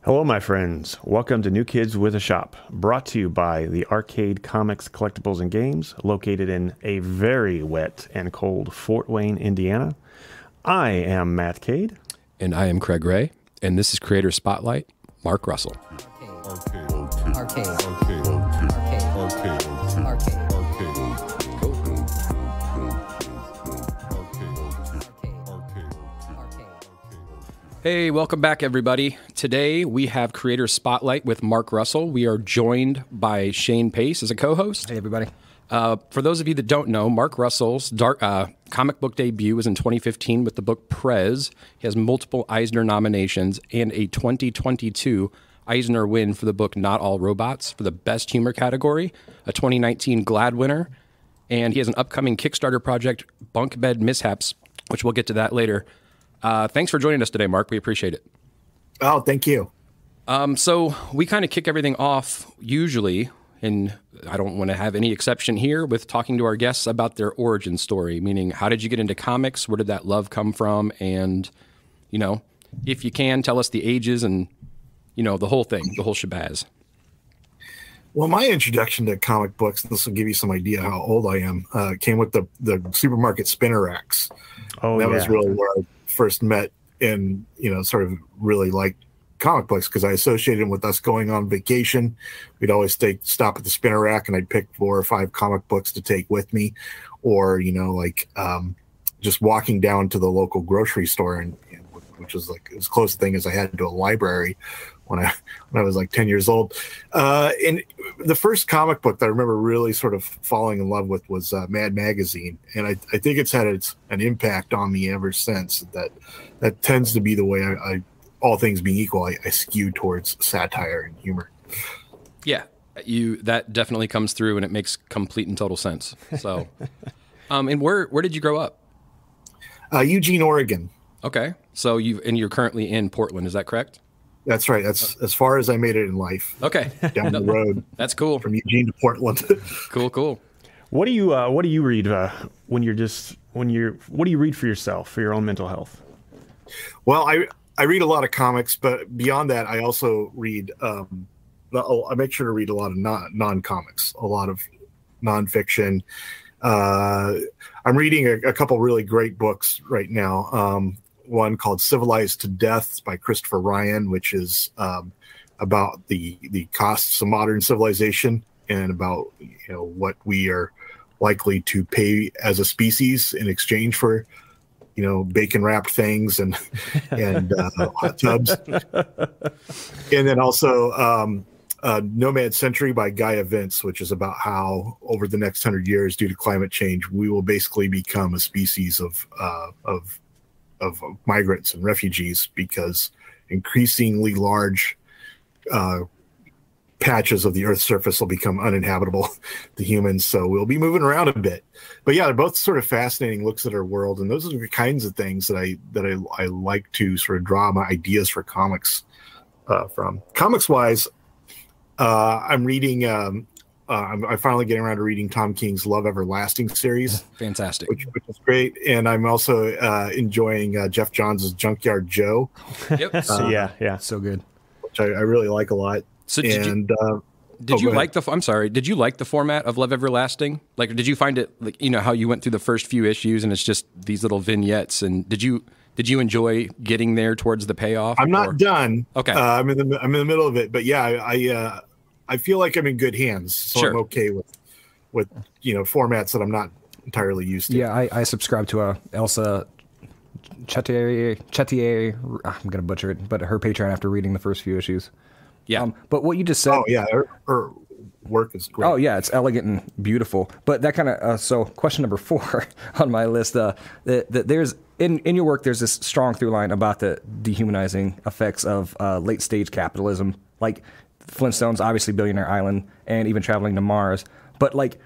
Hello, my friends. Welcome to New Kids with a Shop, brought to you by the Rcade Comics, Collectibles, and Games, located in a very wet and cold Fort Wayne, Indiana. I am Matt Cade. And I am Craig Ray. And this is Creator Spotlight, Mark Russell. Hey, welcome back, everybody. Today we have Creator Spotlight with Mark Russell. We are joined by Shayne Pace as a co-host. Hey, everybody. For those of you that don't know, Mark Russell's comic book debut was in 2015 with the book Prez. He has multiple Eisner nominations and a 2022 Eisner win for the book Not All Robots for the Best Humor category, a 2019 GLAAD winner, and he has an upcoming Kickstarter project, Bunk Bed Mishaps, which we'll get to that later. Thanks for joining us today, Mark. We appreciate it. Oh, thank you. So we kind of kick everything off usually, and I don't want to have any exception here, with talking to our guests about their origin story, meaning how did you get into comics? Where did that love come from? And, you know, if you can, tell us the ages and, you know, the whole thing, the whole shabazz. Well, my introduction to comic books, this will give you some idea how old I am, came with the supermarket spinner racks. Oh, that yeah. was really where I first met and, you know, sort of really liked comic books because I associated them with us going on vacation. We'd always stop at the spinner rack and I'd pick 4 or 5 comic books to take with me, or, you know, like just walking down to the local grocery store, and which was like as close a thing as I had to a library when I was like 10 years old. And the first comic book that I remember really sort of falling in love with was Mad Magazine. And I think it's had an impact on me ever since. That tends to be the way I all things being equal, I skew towards satire and humor. Yeah, that definitely comes through, and it makes complete and total sense. So, and where did you grow up? Eugene, Oregon. Okay, so you're currently in Portland, is that correct? That's right. That's as far as I made it in life. Okay, down the road. That's cool. From Eugene to Portland. Cool. What do you read what do you read for yourself, for your own mental health? Well, I read a lot of comics, but beyond that, I also read. I make sure to read a lot of non-comics, a lot of nonfiction. I'm reading a couple really great books right now. One called Civilized to Death by Christopher Ryan, which is about the costs of modern civilization and about, you know, what we are likely to pay as a species in exchange for, you know, bacon wrapped things and hot tubs. And then also Nomad Century by Gaia Vince, which is about how over the next 100 years, due to climate change, we will basically become a species of migrants and refugees, because increasingly large patches of the Earth's surface will become uninhabitable to humans. So we'll be moving around a bit. But yeah, they're both sort of fascinating looks at our world, and those are the kinds of things that I like to sort of draw my ideas for comics from. Comics wise, I'm reading. I'm finally getting around to reading Tom King's Love Everlasting series. Fantastic. Which is great. And I'm also enjoying Jeff Johns' Junkyard Joe. Yep. Yeah. So good. Which I really like a lot. So did you like the format of Love Everlasting? Like, did you find it, like, you know, how you went through the first few issues and it's just these little vignettes, and did you enjoy getting there towards the payoff? I'm not done. Okay. I'm in the middle of it, but yeah, I feel like I'm in good hands, so Sure. I'm okay with you know, formats that I'm not entirely used to. Yeah, I subscribe to Elsa Chetier. I'm gonna butcher it, but her Patreon after reading the first few issues. Yeah. But what you just said. Oh yeah, her work is great. Oh yeah, it's elegant and beautiful. But that kind of so question number 4 on my list. That there's in your work, there's this strong through line about the dehumanizing effects of late stage capitalism, like Flintstones, obviously Billionaire Island, and even traveling to Mars. But like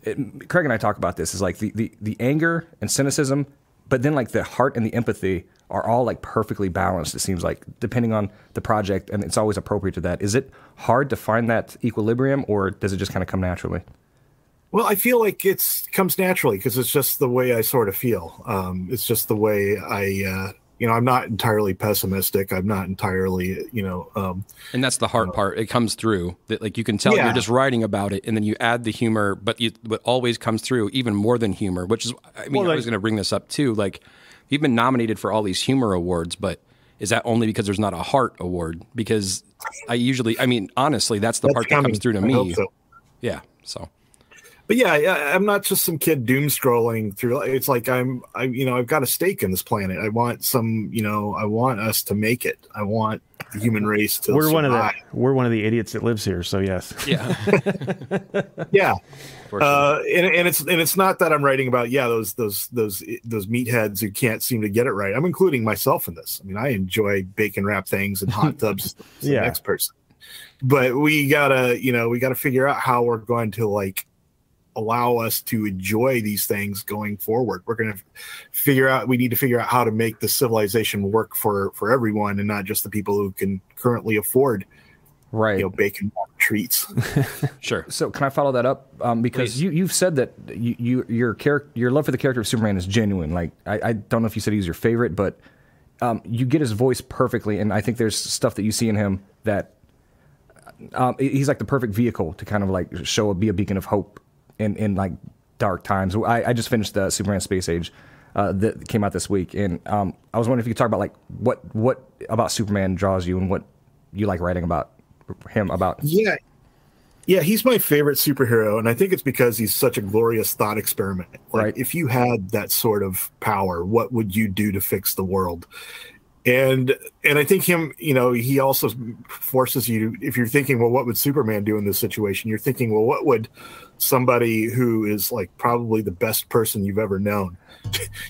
Craig and I talk about this, is like the anger and cynicism, but then like the heart and the empathy are all like perfectly balanced, it seems like, depending on the project, and it's always appropriate to that. Is it hard to find that equilibrium, or does it just kind of come naturally? Well, I feel like it comes naturally because it's just the way I sort of feel. It's just the way I I'm not entirely pessimistic. I'm not entirely, and that's the hard part. It comes through that, like, you can tell you're just writing about it, and then you add the humor, but what always comes through even more than humor, which is, I was going to bring this up too. Like, you've been nominated for all these humor awards, but is that only because there's not a heart award? Because honestly, that's the part that comes through to me. Hope so. Yeah. So. But I'm not just some kid doom scrolling through. It's like I've got a stake in this planet. I want I want us to make it. I want the human race to survive. We're one of the idiots that lives here. So yes. Yeah. Yeah. For sure. And it's not that I'm writing about those meatheads who can't seem to get it right. I'm including myself in this. I mean, I enjoy bacon wrap things and hot tubs. The next person. But we gotta figure out how we're going to, like, allow us to enjoy these things going forward. We're going to we need to figure out how to make the civilization work for everyone, and not just the people who can currently afford, bacon treats. Sure. So can I follow that up? Because you've said that your love for the character of Superman is genuine. Like, I don't know if you said he's your favorite, but you get his voice perfectly. And I think there's stuff that you see in him that he's like the perfect vehicle to kind of like be a beacon of hope in like dark times. I just finished the Superman Space Age that came out this week, and I was wondering if you could talk about, like, what about Superman draws you and what you like writing about him about. Yeah, he's my favorite superhero, and I think it's because he's such a glorious thought experiment. Like, right. If you had that sort of power, what would you do to fix the world? And I think him, he also forces you, if you're thinking, well, what would Superman do in this situation? You're thinking, well, what would somebody who is, like, probably the best person you've ever known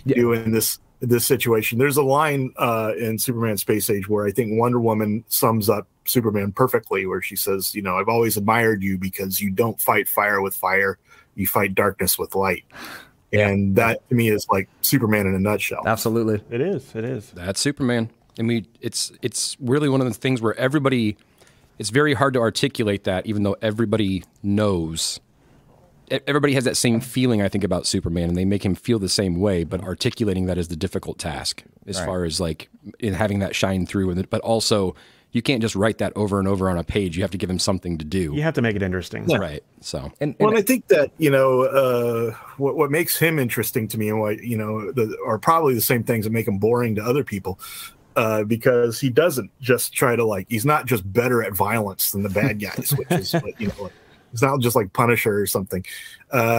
do in this situation? There's a line in Superman Space Age where I think Wonder Woman sums up Superman perfectly, where she says, I've always admired you because you don't fight fire with fire, you fight darkness with light. And that, to me, is like Superman in a nutshell. Absolutely. It is. That's Superman. I mean, it's really one of the things where it's very hard to articulate that, even though everybody knows. Everybody has that same feeling, I think, about Superman, and they make him feel the same way, but articulating that is the difficult task as far as, like, in having that shine through. But also, you can't just write that over and over on a page. You have to give him something to do. You have to make it interesting. Yeah. Right. So, and I think that, what makes him interesting to me, and what, are probably the same things that make him boring to other people, because he doesn't just try to, like, he's not just better at violence than the bad guys, which is, like, it's not just like Punisher or something.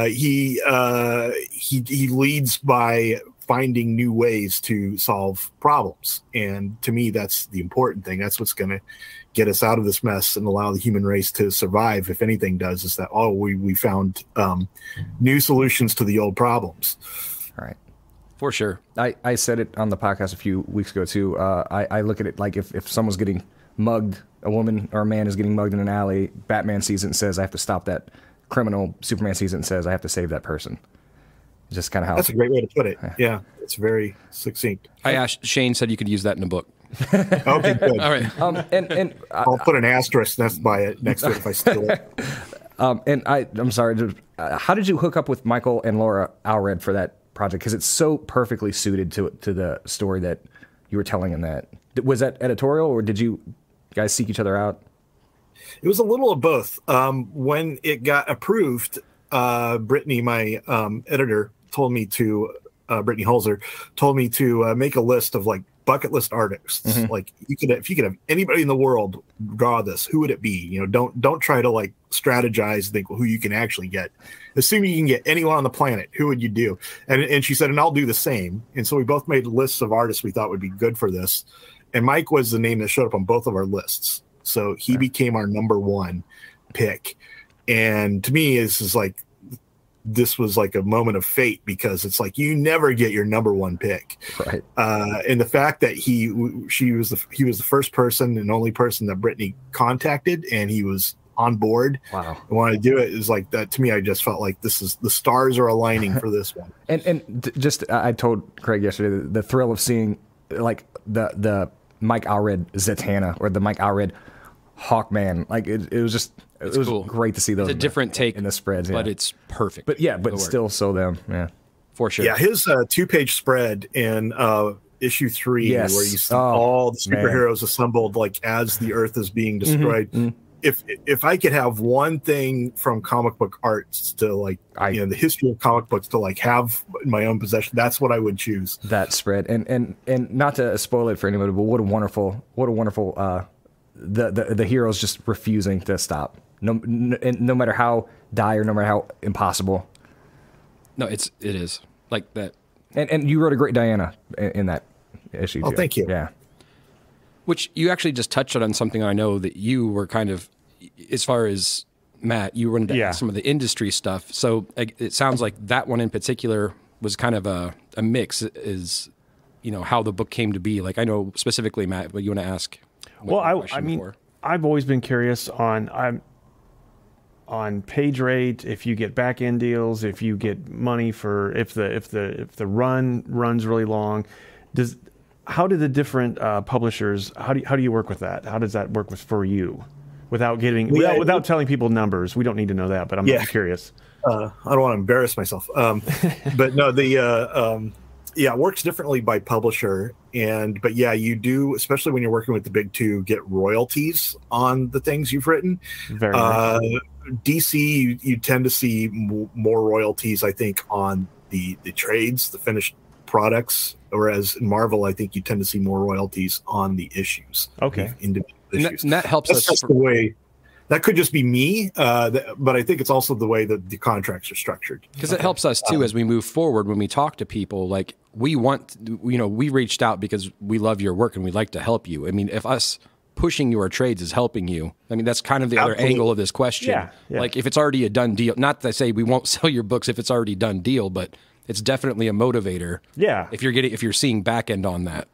He leads by finding new ways to solve problems. And to me, that's the important thing. That's what's going to get us out of this mess and allow the human race to survive. If anything does, is that, we found new solutions to the old problems. All right. For sure. I said it on the podcast a few weeks ago too. I look at it like if someone's getting mugged, a woman or a man is getting mugged in an alley, Batman sees it and says, I have to stop that criminal. Superman sees it and says, I have to save that person. Just kind of how. That's a great way to put it. Yeah, it's very succinct. I asked Shayne, said you could use that in a book. Okay, good. All right. And I'll put an asterisk next to it if I steal it. And I'm sorry. How did you hook up with Michael and Laura Allred for that project? Because it's so perfectly suited to the story that you were telling in that. Was that editorial, or did you guys seek each other out? It was a little of both. When it got approved, Brittany, my editor, told me to, Brittany Holzer, told me to make a list of, like, bucket list artists. Mm-hmm. Like, if you could have anybody in the world draw this, who would it be? Don't try to, like, strategize, think who you can actually get. Assuming you can get anyone on the planet, who would you do? And she said, and I'll do the same. And so we both made lists of artists we thought would be good for this. And Mike was the name that showed up on both of our lists. So he became our number one pick. And to me, this was like a moment of fate, because it's like, you never get your number one pick. Right. And the fact that he was the first person and only person that Brittany contacted, and he was on board. Wow. I wanted to do it, is like that. To me, I just felt like the stars are aligning for this one. I told Craig yesterday the thrill of seeing, like, the Mike Allred Zatanna or the Mike Allred Hawkman. Like, it was cool. Great to see those. It's a different take in the spreads, but it's perfect. But still so them. Yeah. For sure. Yeah, his 2-page spread in issue 3, Yes. where you see Oh, all the man. superheroes assembled like as the Earth is being destroyed. If I could have one thing from comic book arts to like the history of comic books to like have in my own possession, that's what I would choose. That spread, and not to spoil it for anybody, but what a wonderful the heroes just refusing to stop, no matter how dire, no matter how impossible. No, it is like that. And you wrote a great Diana in that issue. Oh, too. thank you. Yeah. Which you actually just touched on something I know that you were kind of, as far as Matt, you were into some of the industry stuff. So it sounds like that one in particular was kind of a mix, is, how the book came to be. Like, I know specifically, Matt, but you want to ask? Well, I mean, I've always been curious on page rate, if you get back end deals, if you get money for if the run runs really long. How do the different publishers, how do you work with that? How does that work for you? Without telling people numbers, we don't need to know that, but I'm curious. I don't want to embarrass myself, but no, it works differently by publisher, but you do, especially when you're working with the big two, get royalties on the things you've written. Very nice. DC, you tend to see more royalties, I think, on the trades, the finished products, whereas in Marvel, I think you tend to see more royalties on the issues. Okay. Individual issues. And that helps us. That's the way. That could just be me, but I think it's also the way that the contracts are structured. Because it helps us too as we move forward. When we talk to people, like we reached out because we love your work and we'd like to help you. I mean, if us pushing your trades is helping you, I mean, that's kind of the other angle of this question. Yeah. Like if it's already a done deal, not that I say we won't sell your books if it's already a done deal, but it's definitely a motivator. Yeah. If you're seeing back end on that,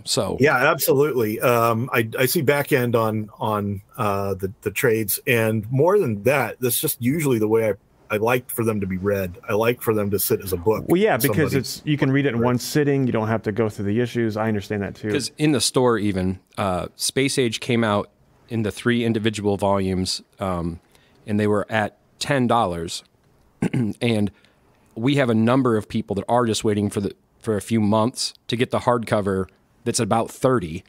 so. Yeah, absolutely. I see back end on the trades, and more than that, that's just usually the way I like for them to be read. I like for them to sit as a book. Well, yeah, because you can read it in one sitting. You don't have to go through the issues. I understand that too. Because in the store, even Space Age came out in the 3 individual volumes, and they were at $10. And we have a number of people that are just waiting for a few months to get the hardcover that's about 30,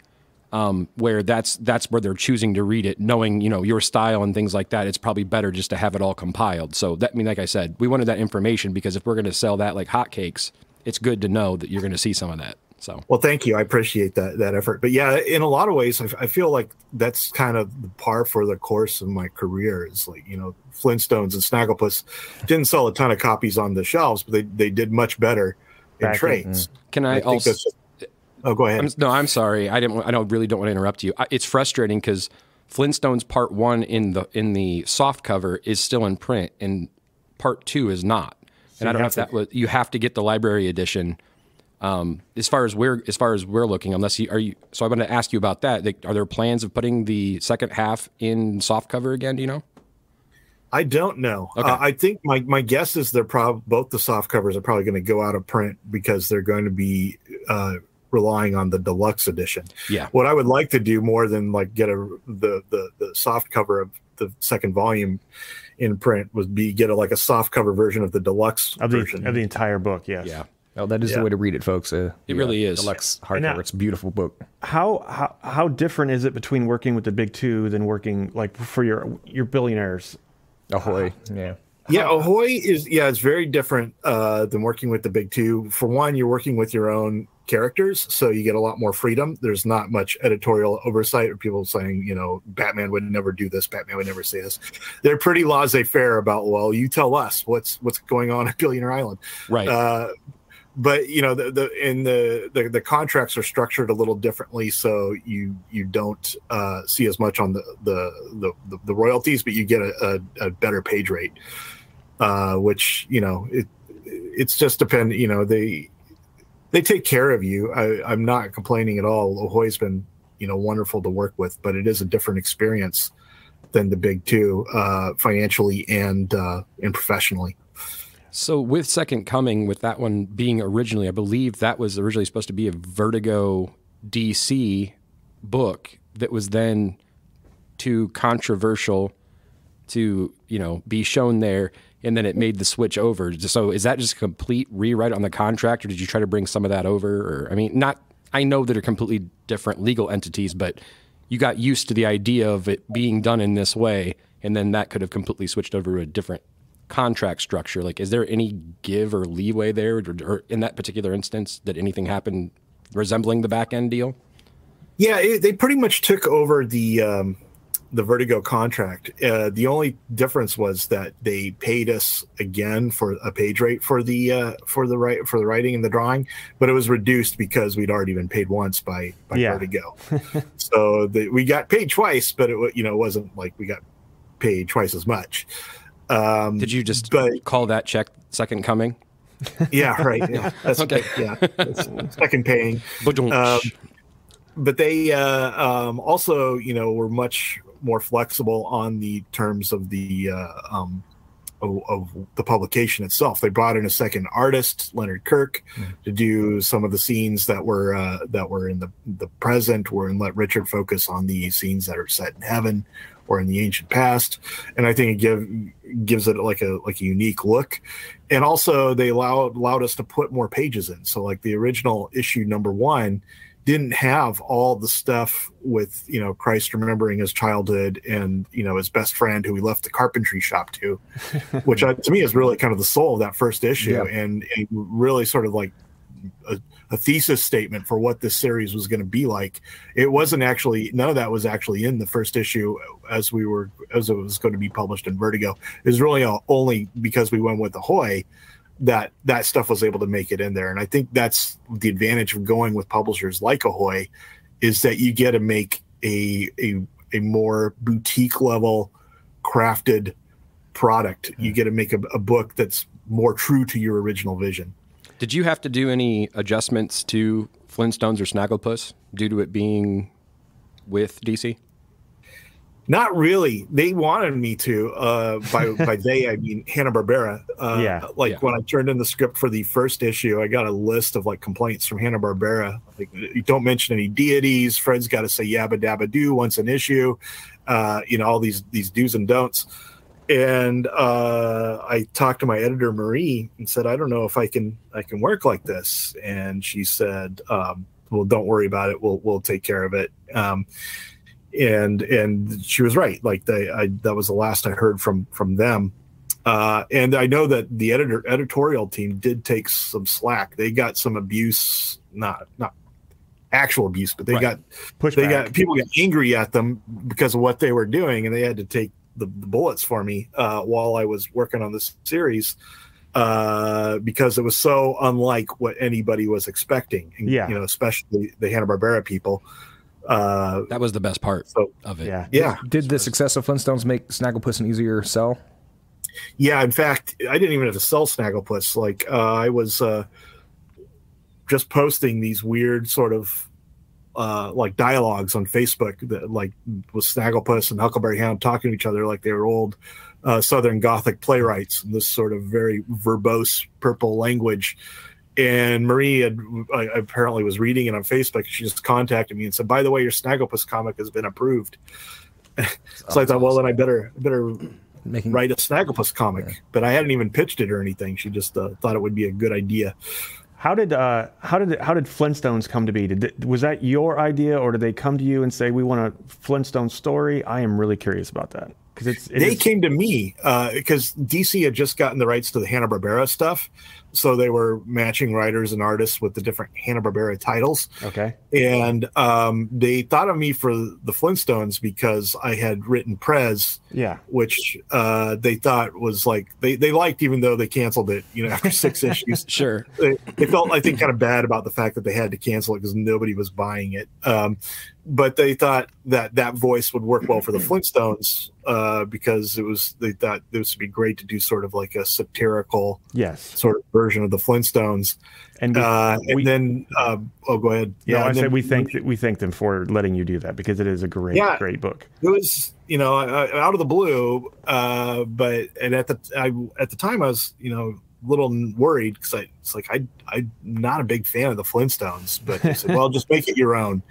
where that's where they're choosing to read it, knowing your style and things like that. It's probably better just to have it all compiled. So that, I mean, like I said, we wanted that information because if we're going to sell that like hotcakes, it's good to know that you're going to see some of that. So well, thank you. I appreciate that effort. But yeah, in a lot of ways, I feel like that's kind of the par for the course of my career. Is like Flintstones and Snagglepuss didn't sell a ton of copies on the shelves, but they did much better in trades. Can I also? Oh, go ahead. I'm sorry. I really don't want to interrupt you. It's frustrating because Flintstones Part 1 in the soft cover is still in print, and Part 2 is not. And I don't know if that was. You have to get the library edition. As far as we're looking, unless you are you. So I want to ask you about that. Are there plans of putting the second half in soft cover again? Do you know? I don't know. Okay. I think my guess is both the soft covers are probably going to go out of print because they're going to be relying on the deluxe edition. Yeah. What I would like to do more than like get the soft cover of the second volume in print would be get a soft cover version of the deluxe version of the entire book. Yes. Yeah. Oh, that is the way to read it, folks. It really is. Deluxe hardcover. It's a beautiful book. How different is it between working with the big two than working like for your billionaires? Ahoy. Yeah. Yeah, Ahoy it's very different than working with the big two. For one, you're working with your own characters, so you get a lot more freedom. There's not much editorial oversight or people saying, Batman would never do this, Batman would never say this. They're pretty laissez-faire about, well, you tell us what's going on at Billionaire Island. Right. But the contracts are structured a little differently, so you don't see as much on the royalties, but you get a better page rate, which it's just dependent. They take care of you. I'm not complaining at all. Ahoy's been wonderful to work with, but it is a different experience than the big two, financially and professionally. So with Second Coming, with that one being originally, I believe that was originally supposed to be a Vertigo DC book that was then too controversial to, be shown there, and then it made the switch over. So is that just a complete rewrite on the contract, or did you try to bring some of that over? Or, I mean, not I know that are completely different legal entities, but you got used to the idea of it being done in this way, and then that could have completely switched over to a different contract structure. Like, is there any give or leeway there, or in that particular instance, that anything happened resembling the back end deal? Yeah, they pretty much took over the Vertigo contract. The only difference was that they paid us again for a page rate for the writing and the drawing, but it was reduced because we'd already been paid once by Vertigo. So we got paid twice, but it wasn't like we got paid twice as much. Did you just call that check second coming? Yeah, right. Yeah, that's okay. That's second paying. But they also, were much more flexible on the terms of the publication itself. They brought in a second artist, Leonard Kirk, to do some of the scenes that were in the present, and let Richard focus on the scenes that are set in heaven or in the ancient past. And I think it gives it like a unique look. And also they allowed us to put more pages in. So like the original issue #1 didn't have all the stuff with, Christ remembering his childhood and, his best friend who he left the carpentry shop to, which to me is really kind of the soul of that first issue, and really sort of like a thesis statement for what this series was going to be like. It wasn't actually, none of that was actually in the first issue as it was going to be published in Vertigo. It was really only because we went with Ahoy that stuff was able to make it in there. And I think that's the advantage of going with publishers like Ahoy, is that you get to make a more boutique level crafted product. You get to make a book that's more true to your original vision. Did you have to do any adjustments to Flintstones or Snagglepuss due to it being with DC? Not really. They wanted me to. By they, I mean Hanna-Barbera. When I turned in the script for the first issue, I got a list of like complaints from Hanna-Barbera. Like, you don't mention any deities. Fred's got to say yabba dabba do once an issue. All these do's and don'ts. And I talked to my editor Marie and said, I don't know if I can work like this. And she said, well, don't worry about it. We'll take care of it. And she was right. Like that was the last I heard from them. And I know that the editorial team did take some slack. They got some abuse, not actual abuse, but people got angry at them because of what they were doing, and they had to take the bullets for me while I was working on this series because it was so unlike what anybody was expecting. And, especially the Hanna-Barbera people. That was the best part of it. Yeah. Did the success of Flintstones make Snagglepuss an easier sell? Yeah, in fact, I didn't even have to sell Snagglepuss. Like I was just posting these weird sort of like dialogues on Facebook that like was Snagglepuss and Huckleberry Hound talking to each other like they were old Southern Gothic playwrights in this sort of very verbose purple language. And Marie apparently was reading it on Facebook. She just contacted me and said, by the way, your Snagglepuss comic has been approved. So I thought, well, then I better write a Snagglepuss comic. But I hadn't even pitched it or anything. She just thought it would be a good idea. How did Flintstones come to be? Was that your idea, or did they come to you and say, we want a Flintstone story? I am really curious about that. They came to me because DC had just gotten the rights to the Hanna-Barbera stuff. So they were matching writers and artists with the different Hanna-Barbera titles. Okay. And they thought of me for the Flintstones because I had written Prez, which they thought was like, they liked, even though they canceled it, after 6 issues. Sure. They felt, I think, kind of bad about the fact that they had to cancel it because nobody was buying it. But they thought that voice would work well for the Flintstones because they thought this would be great to do sort of like a satirical sort of version of the Flintstones. And then go ahead. Yeah, I said we thank them for letting you do that because it is a great book. It was out of the blue, but at the time I was a little worried because I'm not a big fan of the Flintstones, but they said, well, just make it your own.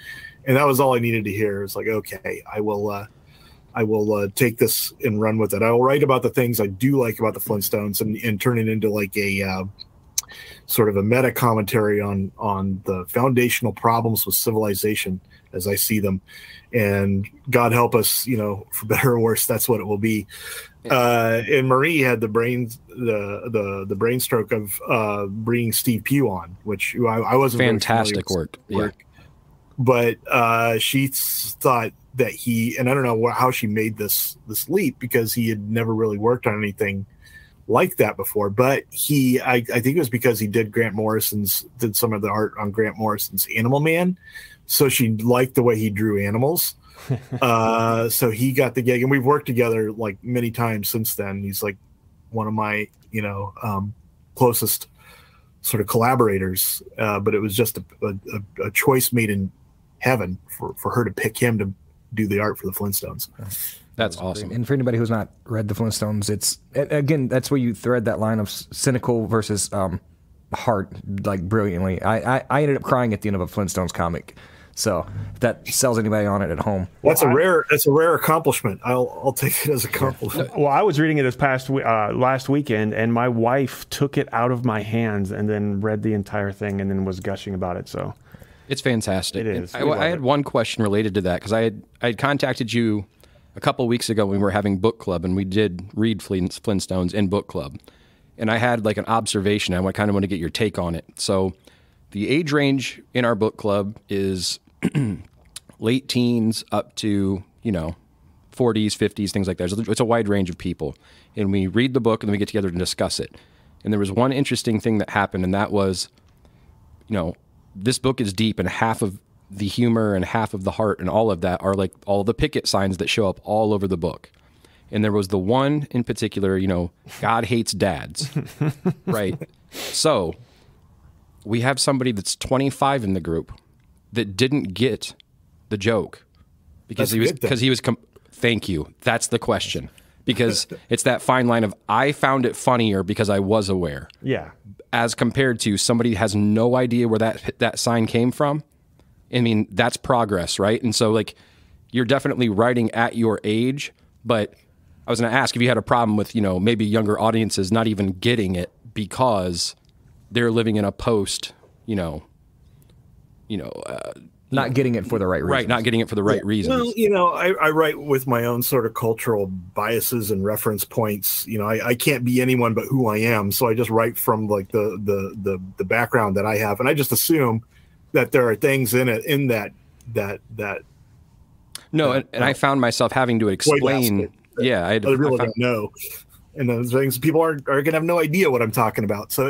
And that was all I needed to hear. It's like, okay, I will take this and run with it. I will write about the things I do like about the Flintstones and turn it into like sort of a meta commentary on the foundational problems with civilization as I see them. And God help us, you know, for better or worse, that's what it will be. And Marie had the brain stroke of bringing Steve Pugh on, which I wasn't fantastic work. Yeah. But she thought that and I don't know how she made this leap, because he had never really worked on anything like that before. But I think it was because he did did some of the art on Grant Morrison's Animal Man. So she liked the way he drew animals. So he got the gig, and we've worked together like many times since then. He's like one of my, you know, closest sort of collaborators. But it was just a choice made in heaven for her to pick him to do the art for the Flintstones. That's awesome. And for anybody who's not read the Flintstones, it's, again, that's where you thread that line of cynical versus heart, like, brilliantly. I ended up crying at the end of a Flintstones comic. So if that sells anybody on it at home, that's a rare accomplishment. I'll take it as a compliment. Well, I was reading it last weekend, and my wife took it out of my hands and then read the entire thing and then was gushing about it. So it's fantastic. It is. I had one question related to that, because I had contacted you a couple weeks ago when we were having book club, and we did read Flintstones in book club, and I had like an observation. I kind of want to get your take on it. So the age range in our book club is late teens up to, you know, 40s, 50s, things like that. It's a wide range of people. And we read the book and then we get together to discuss it. And there was one interesting thing that happened, and that was, you know, this book is deep, and half of the humor and half of the heart and all of that are like all the picket signs that show up all over the book. And there was the one in particular, you know, God hates dads, right? So we have somebody that's 25 in the group that didn't get the joke because he was thank you. That's the question. Because it's that fine line of, I found it funnier because I was aware. Yeah. As compared to somebody has no idea where that sign came from. I mean, that's progress, right? And so, like, you're definitely writing at your age, but I was going to ask if you had a problem with, you know, maybe younger audiences not even getting it because they're living in a post, not getting it for the right reasons. Right, not getting it for the right reasons. Well, you know, I write with my own sort of cultural biases and reference points. You know, I can't be anyone but who I am, so I just write from like the background that I have, and I just assume that there are things in that. No, and I found myself having to explain. Yeah, I really don't know. And those things, people are going to have no idea what I'm talking about. So,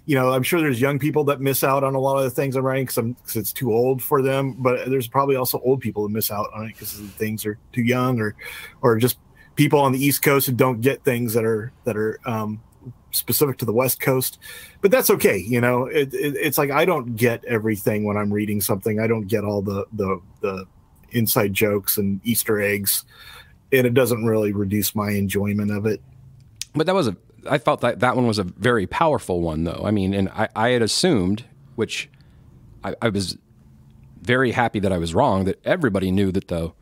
you know, I'm sure there's young people that miss out on a lot of the things I'm writing because it's too old for them. But there's probably also old people who miss out on it because the things are too young, or just people on the East Coast who don't get things that are specific to the West Coast. But that's okay. You know, it's like I don't get everything when I'm reading something. I don't get all the inside jokes and Easter eggs, and it doesn't really reduce my enjoyment of it. But I felt that one was a very powerful one, though. I mean, and I had assumed, which I was very happy that I was wrong, that everybody knew that the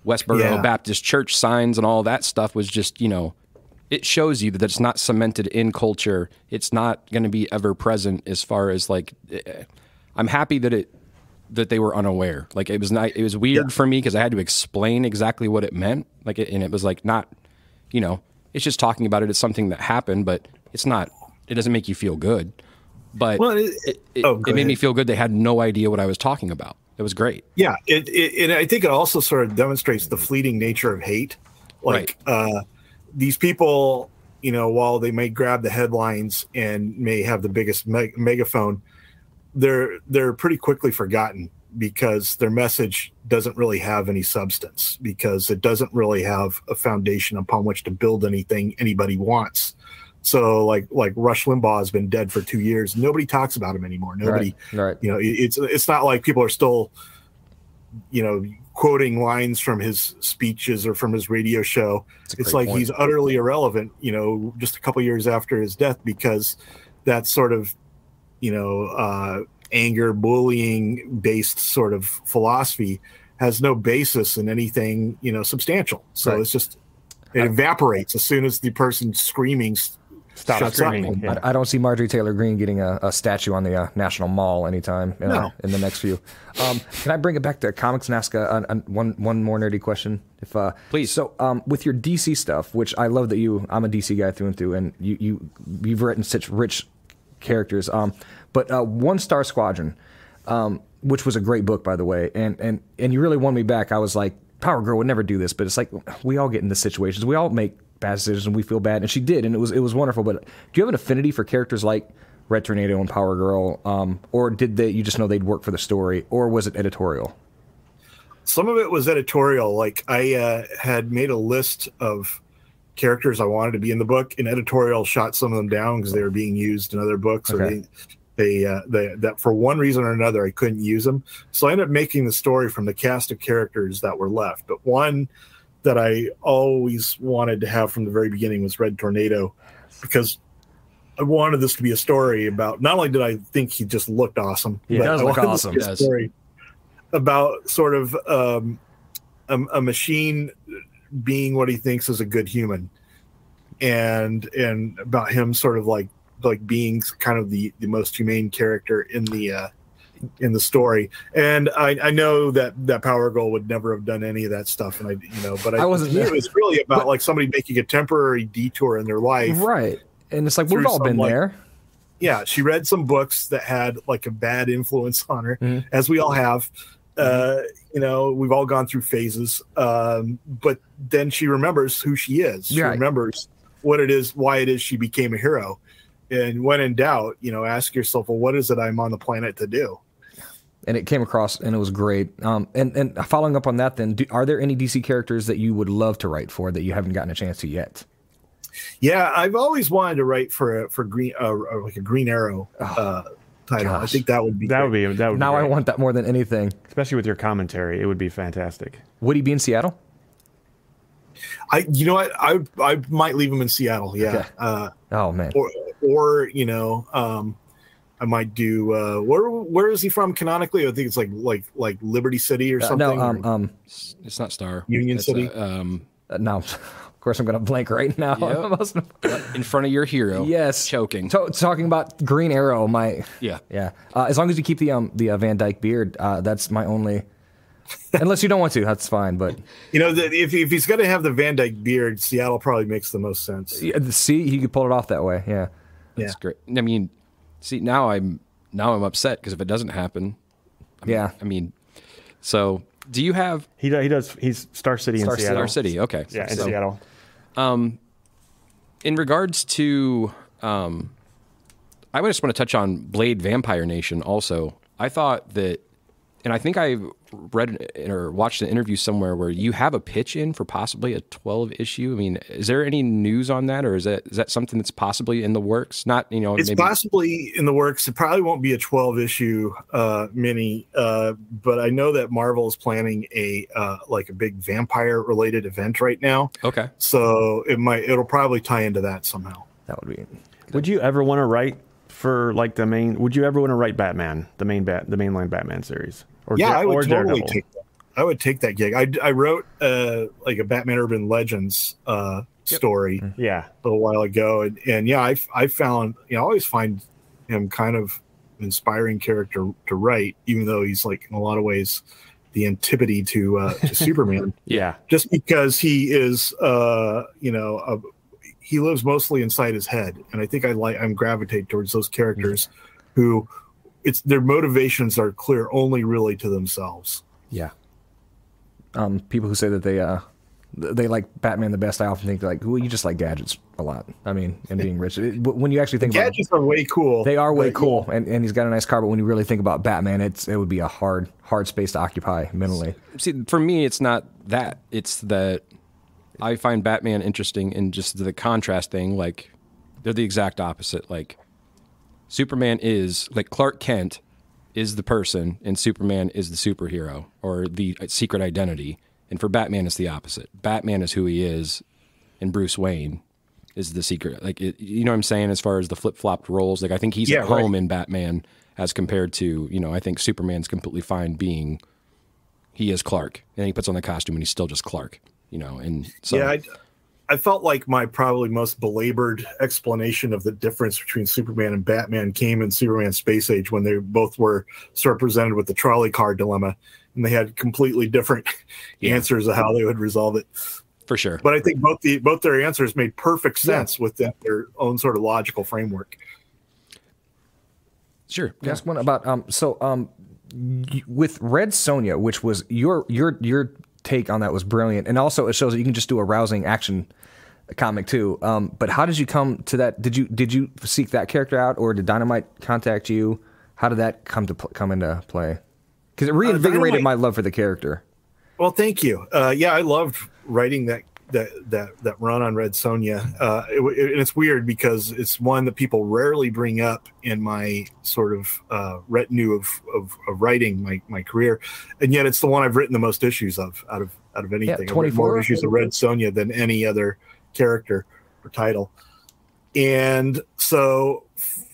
Westboro Baptist Church signs and all that stuff was just, you know, it shows you that it's not cemented in culture. It's not going to be ever present as far as like, I'm happy that they were unaware. Like it was weird for me because I had to explain exactly what it meant. Like, and it was like not, you know, it's just talking about it as something that happened, but it doesn't make you feel good. But it made me feel good. They had no idea what I was talking about. It was great. Yeah. And I think it also sort of demonstrates the fleeting nature of hate. Like, these people, you know, while they may grab the headlines and may have the biggest megaphone, they're pretty quickly forgotten because their message doesn't really have any substance, because it doesn't really have a foundation upon which to build anything anybody wants. So like Rush Limbaugh has been dead for 2 years. Nobody talks about him anymore. Nobody, right. You know, it's not like people are still, you know, quoting lines from his speeches or from his radio show. It's like he's utterly irrelevant, you know, just a couple years after his death, because that sort of, you know, anger, bullying based sort of philosophy has no basis in anything, you know, substantial. So it's just, it evaporates as soon as the person screaming Stop Shuts screaming. up. Yeah. I don't see Marjorie Taylor Greene getting a statue on the National Mall anytime in the next few. Can I bring it back to comics and ask one more nerdy question? If Please. So with your DC stuff, which I love that I'm a DC guy through and through, and you've written such rich characters. But One Star Squadron, which was a great book, by the way, and you really won me back. I was like, Power Girl would never do this, but it's like we all get into situations. We all make bad decisions and we feel bad, and she did, and it was wonderful. But do you have an affinity for characters like Red Tornado and Power Girl, or did you just know they'd work for the story, or was it editorial? Some of it was editorial. Like I had made a list of characters I wanted to be in the book, and editorial shot some of them down because they were being used in other books, or that for one reason or another I couldn't use them. So I ended up making the story from the cast of characters that were left. But one that I always wanted to have from the very beginning was Red Tornado, because I wanted this to be a story about, not only did I think he just looked awesome, he does look awesome. This to be a story about sort of a machine being what he thinks is a good human, and about him sort of like being kind of the most humane character in the story. And I know that Power Girl would never have done any of that stuff, and I wasn't. It was really about like somebody making a temporary detour in their life, right? And it's like we've all been there. Yeah, she read some books that had like a bad influence on her, as we all have. We've all gone through phases, but then she remembers who she is. She remembers what it is, why it is she became a hero. And when in doubt, ask yourself, well, what is it I'm on the planet to do? And it came across, and it was great. And following up on that, then, are there any DC characters that you would love to write for that you haven't gotten a chance to yet? Yeah, I've always wanted to write for Green, like a Green Arrow title. Gosh. I think that would be. That would be. Now great. I want that more than anything, especially with your commentary. It would be fantastic. Would he be in Seattle? You know what? I might leave him in Seattle. Yeah. Okay. Oh man. Or I might do. Where is he from canonically? I think it's like Liberty City or something. No, it's not Star. Union City. No. Of course, I'm going to blank right now. Yep. In front of your hero. Yes. Choking. Talking about Green Arrow, Yeah. As long as you keep the Van Dyke beard, that's my only. Unless you don't want to, that's fine. But if he's going to have the Van Dyke beard, Seattle probably makes the most sense. See, he could pull it off that way. Yeah. That's great. I mean, see, now I'm upset because if it doesn't happen, so do you have? He does. He's Star City in Seattle. Star City. Okay. Yeah, in Seattle. In regards to, I just want to touch on Blade Vampire Nation also. I thought that, and I think I read or watched an interview somewhere where you have a pitch in for possibly a 12 issue. I mean, is there any news on that, or is that something that's possibly in the works? Not, it's maybe possibly in the works. It probably won't be a 12 issue mini, but I know that Marvel is planning a big vampire related event right now. Okay, so it'll probably tie into that somehow. That would be. Would you ever want to write for like the main? Would you ever want to write Batman, the mainline Batman series? I would totally take that. I would take that gig. I wrote like a Batman Urban Legends story a little while ago, and I found I always find him kind of inspiring character to write, even though he's like in a lot of ways the antipode to Superman. Yeah, just because he is he lives mostly inside his head, and I think I'm gravitate towards those characters who. Their motivations are clear only really to themselves. Yeah. People who say that they like Batman the best, I often think like, well, you just like gadgets a lot. I mean, and being rich. But when you actually think about gadgets are way cool. They are way cool, and he's got a nice car. But when you really think about Batman, it would be a hard space to occupy mentally. See, for me, it's not that. It's that I find Batman interesting in just the contrast thing. Like they're the exact opposite. Like. Superman is, like Clark Kent is the person and Superman is the superhero or the secret identity. And for Batman, it's the opposite. Batman is who he is and Bruce Wayne is the secret. Like, you know what I'm saying? As far as the flip-flopped roles, like I think he's at home in Batman as compared to, I think Superman's completely fine being, he is Clark. And he puts on the costume and he's still just Clark, and so. Yeah, I felt like my probably most belabored explanation of the difference between Superman and Batman came in Superman Space Age, when they both were sort of presented with the trolley car dilemma, and they had completely different answers of how they would resolve it. For sure. But I think both their answers made perfect sense within their own sort of logical framework. Sure. Can I ask one about with Red Sonja, which was your take on that was brilliant, and also it shows that you can just do a rousing action comic too. But how did you come to that? Did you seek that character out, or did Dynamite contact you? How did that come into play? Because it reinvigorated my love for the character. Well, thank you. Yeah, I loved writing that run on Red Sonja. And it's weird because it's one that people rarely bring up in my sort of retinue of writing my career, and yet it's the one I've written the most issues of out of anything. Yeah, I've written 24 more issues of Red Sonja than any other character or title. And so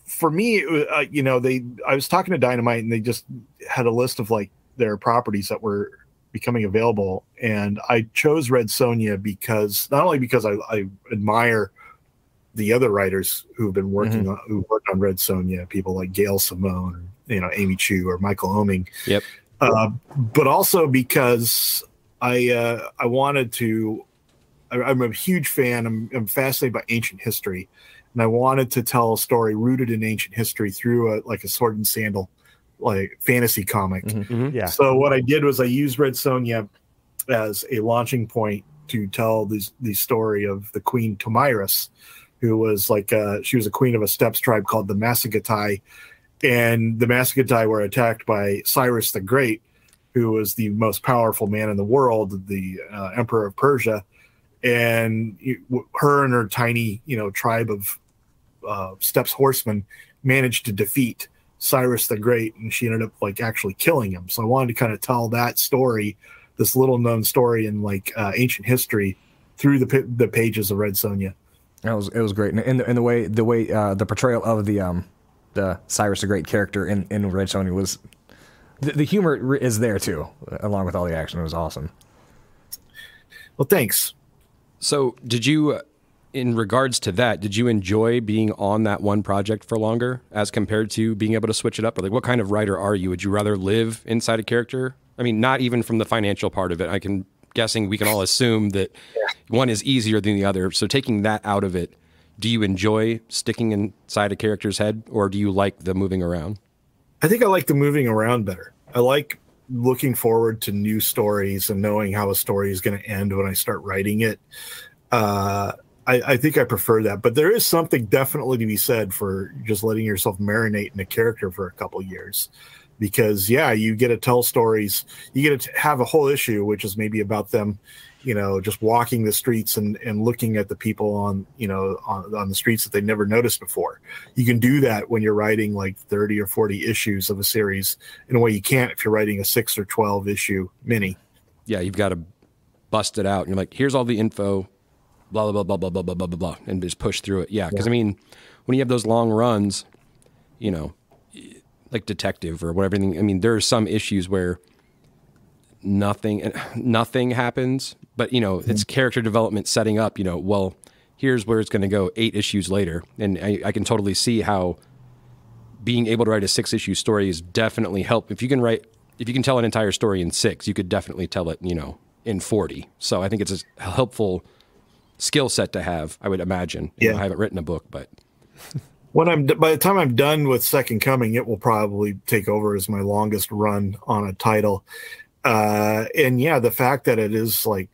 for me, I was talking to Dynamite, and they just had a list of like their properties that were becoming available, and I chose Red Sonja because not only because I admire the other writers who've been working on who worked on Red Sonja, people like Gail Simone, or, Amy Chu or Michael Oeming, but also because I wanted to. I'm a huge fan. I'm fascinated by ancient history, and I wanted to tell a story rooted in ancient history through a sword and sandal like fantasy comic. Yeah. So what I did was I used Red Sonja as a launching point to tell the story of the Queen Tomyris, who was she was a queen of a steppes tribe called the Massagatai, and the Massagatai were attacked by Cyrus the Great, who was the most powerful man in the world, the Emperor of Persia, and her and her tiny tribe of steppes horsemen managed to defeat Cyrus the Great, and she ended up actually killing him. So I wanted to kind of tell that story, this little known story in ancient history, through the pages of Red Sonja. It was great, and the way the portrayal of the Cyrus the Great character in Red Sonja was the humor is there too, along with all the action. It was awesome. Well, thanks. So did you? In regards to that, did you enjoy being on that one project for longer as compared to being able to switch it up? Or what kind of writer are you? Would you rather live inside a character? I mean, not even from the financial part of it. Guessing we can all assume that one is easier than the other. So taking that out of it, do you enjoy sticking inside a character's head, or do you like the moving around? I think I like the moving around better. I like looking forward to new stories and knowing how a story is going to end when I start writing it. I think I prefer that, but there is something definitely to be said for just letting yourself marinate in a character for a couple years, because you get to tell stories, you get to have a whole issue, which is maybe about them, just walking the streets and looking at the people on the streets that they never noticed before. You can do that when you're writing 30 or 40 issues of a series in a way you can't if you're writing a 6 or 12 issue mini. Yeah. You've got to bust it out. And you're like, here's all the info, blah, blah, blah, blah, blah, blah, blah, blah, blah, and just push through it. Yeah, because, when you have those long runs, like Detective or whatever, there are some issues where nothing happens, but, it's character development setting up, well, here's where it's going to go 8 issues later. And I can totally see how being able to write a 6-issue story is definitely help. If you can tell an entire story in 6, you could definitely tell it, in 40. So I think it's a helpful skill set to have, I would imagine. I haven't written a book, but by the time I'm done with Second Coming, it will probably take over as my longest run on a title. And the fact that it is going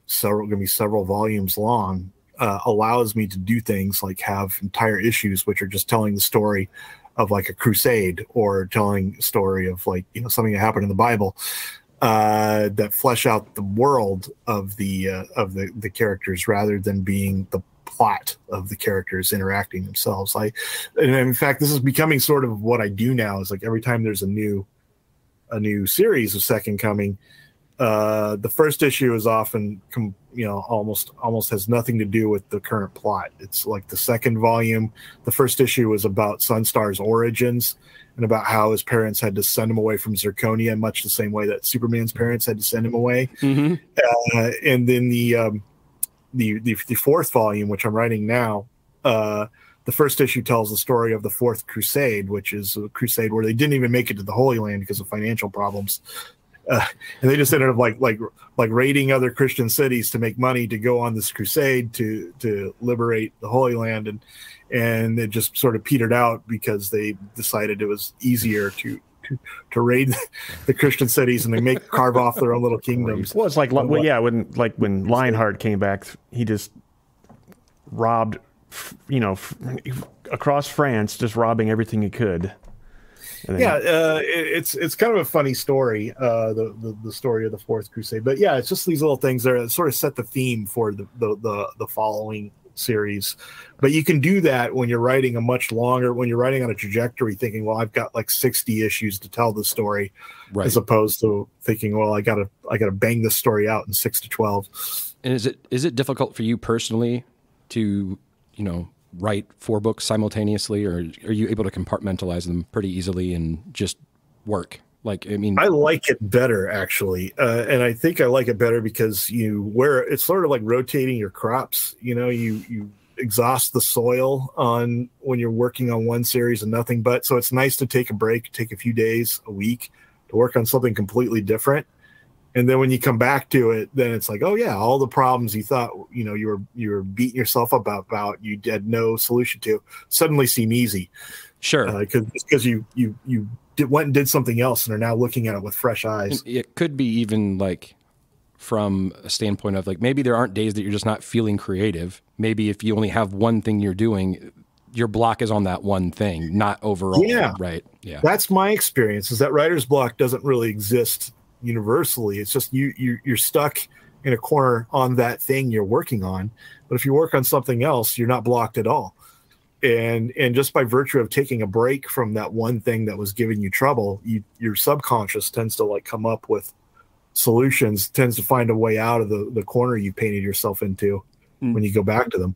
to be several volumes long allows me to do things like have entire issues which are just telling the story of a crusade, or telling a story of something that happened in the Bible. That flesh out the world of the characters rather than being the plot of the characters interacting themselves. And in fact, this is becoming sort of what I do now. Is every time there's a new series of Second Coming, the first issue is often almost has nothing to do with the current plot. It's the second volume. The first issue was about Sunstar's origins and about how his parents had to send him away from Zirconia, much the same way that Superman's parents had to send him away. And then the fourth volume, which I'm writing now, the first issue tells the story of the Fourth Crusade, which is a crusade where they didn't even make it to the Holy Land because of financial problems. And they just ended up like raiding other Christian cities to make money to go on this crusade to liberate the Holy Land, and it just sort of petered out because they decided it was easier to raid the Christian cities and they carve off their own little kingdoms. Well, it's like when Lionheart came back, he just robbed, across France, just robbing everything he could. It's kind of a funny story, the story of the Fourth Crusade. But yeah, it's just these little things there that sort of set the theme for the following series. But you can do that when you're writing when you're writing on a trajectory, thinking, well, I've got like 60 issues to tell the story, right, as opposed to thinking, well, I gotta bang this story out in 6 to 12. And is it difficult for you personally to, write 4 books simultaneously, or are you able to compartmentalize them pretty easily and just work? I like it better, actually. And I think I like it better because it's sort of like rotating your crops. You exhaust the soil when you're working on one series and nothing but. So it's nice to take a break, take a few days, a week to work on something completely different. And then when you come back to it, then it's like, oh yeah, all the problems you thought, you were beating yourself up about, you had no solution to, suddenly seem easy. Sure. Because you went and did something else and are now looking at it with fresh eyes. It could be even like from a standpoint of like, maybe there aren't days that you're just not feeling creative. Maybe if you only have one thing you're doing, your block is on that one thing, not overall. Yeah. Right. Yeah. That's my experience, is that writer's block doesn't really exist universally. It's just you're stuck in a corner on that thing you're working on. But if you work on something else, you're not blocked at all. And just by virtue of taking a break from that one thing that was giving you trouble, your subconscious tends to come up with solutions, tends to find a way out of the corner you painted yourself into when you go back to them.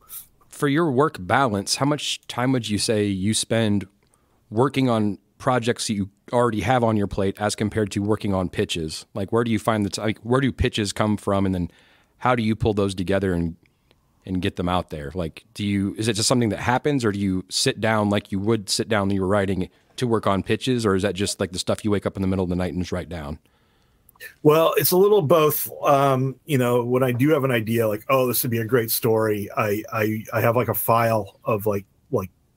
For your work balance, how much time would you say you spend working on projects that you already have on your plate as compared to working on pitches? Like, where do you find where do pitches come from, and then how do you pull those together and get them out there? Like, is it just something that happens, or do you sit down like you would sit down when you were writing to work on pitches, or is that just like the stuff you wake up in the middle of the night and just write down? Well, it's a little both. When I do have an idea, like, oh, this would be a great story, I have like a file of like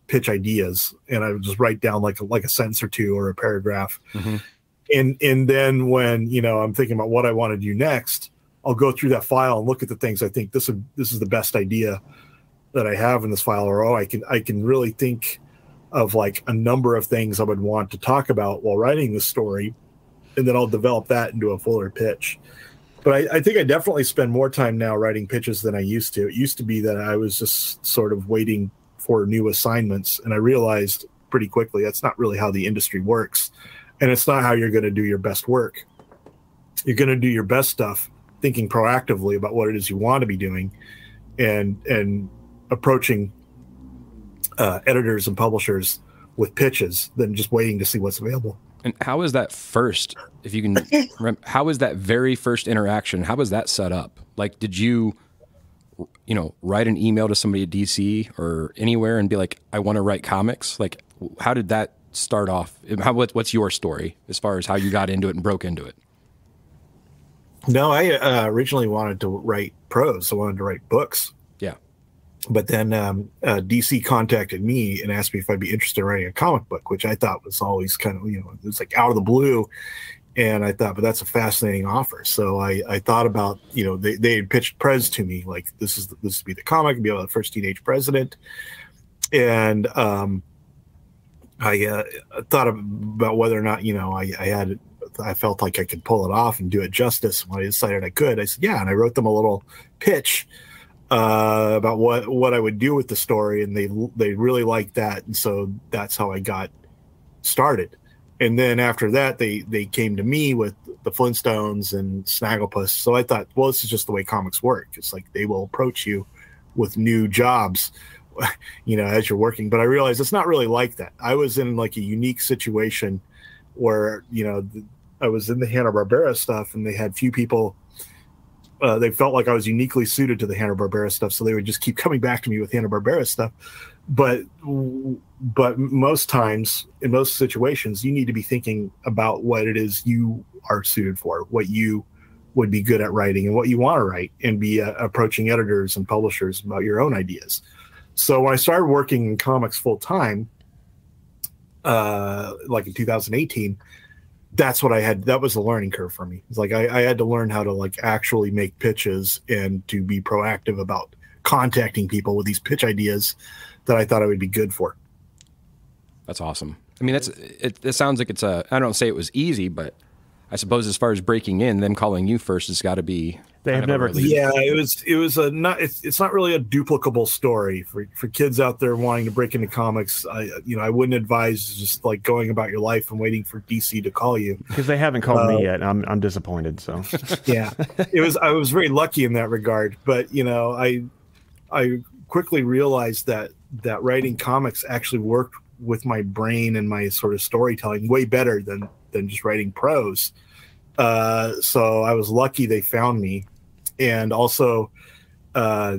pitch ideas, and I would just write down like a sentence or two or a paragraph. Mm-hmm. And then when I'm thinking about what I want to do next, I'll go through that file and look at the things I think this is the best idea that I have in this file, or I can really think of like a number of things I would want to talk about while writing the story, and then I'll develop that into a fuller pitch. But I think I definitely spend more time now writing pitches than I used to. It used to be that I was just sort of waiting for new assignments, and I realized pretty quickly that's not really how the industry works, and it's not how you're going to do your best work. You're going to do your best stuff thinking proactively about what it is you want to be doing, and approaching editors and publishers with pitches than just waiting to see what's available. And how is that first, if you can, how is that very first interaction? How was that set up? Like, did you write an email to somebody at DC or anywhere and be like, I want to write comics? Like, how did that start off? What's your story as far as how you got into it and broke into it? No, I originally wanted to write prose. I wanted to write books. Yeah. But then DC contacted me and asked me if I'd be interested in writing a comic book, which I thought was always kind of, it was like out of the blue. And I thought, but that's a fascinating offer. So I thought about, they had pitched Prez to me, like this would be the comic, be about the first teenage president. And I thought about whether or not, I felt like I could pull it off and do it justice. When I decided I could, I said, yeah. And I wrote them a little pitch about what I would do with the story. And they really liked that. And so that's how I got started. And then after that, they came to me with the Flintstones and Snagglepuss. So I thought, well, this is just the way comics work. It's like they will approach you with new jobs, as you're working. But I realized it's not really like that. I was in like a unique situation where, I was in the Hanna-Barbera stuff, and they had few people they felt like I was uniquely suited to the Hanna-Barbera stuff, so they would just keep coming back to me with Hanna-Barbera stuff. But most times, in most situations, you need to be thinking about what it is you are suited for, what you would be good at writing, and what you want to write, and be approaching editors and publishers about your own ideas. So when I started working in comics full time, like in 2018, that's what I had. That was a learning curve for me. It's like I had to learn how to like actually make pitches and to be proactive about contacting people with these pitch ideas that I thought I would be good for. That's awesome. I mean, it sounds like it's I don't say it was easy, but I suppose as far as breaking in, them calling you first has got to be. They have never. Yeah, it was a not. It's not really a duplicable story for kids out there wanting to break into comics. I wouldn't advise just like going about your life and waiting for DC to call you, because they haven't called me yet. I'm disappointed. So yeah, I was very lucky in that regard. But I quickly realized that writing comics actually worked with my brain and my sort of storytelling way better than just writing prose. So I was lucky they found me. And also, you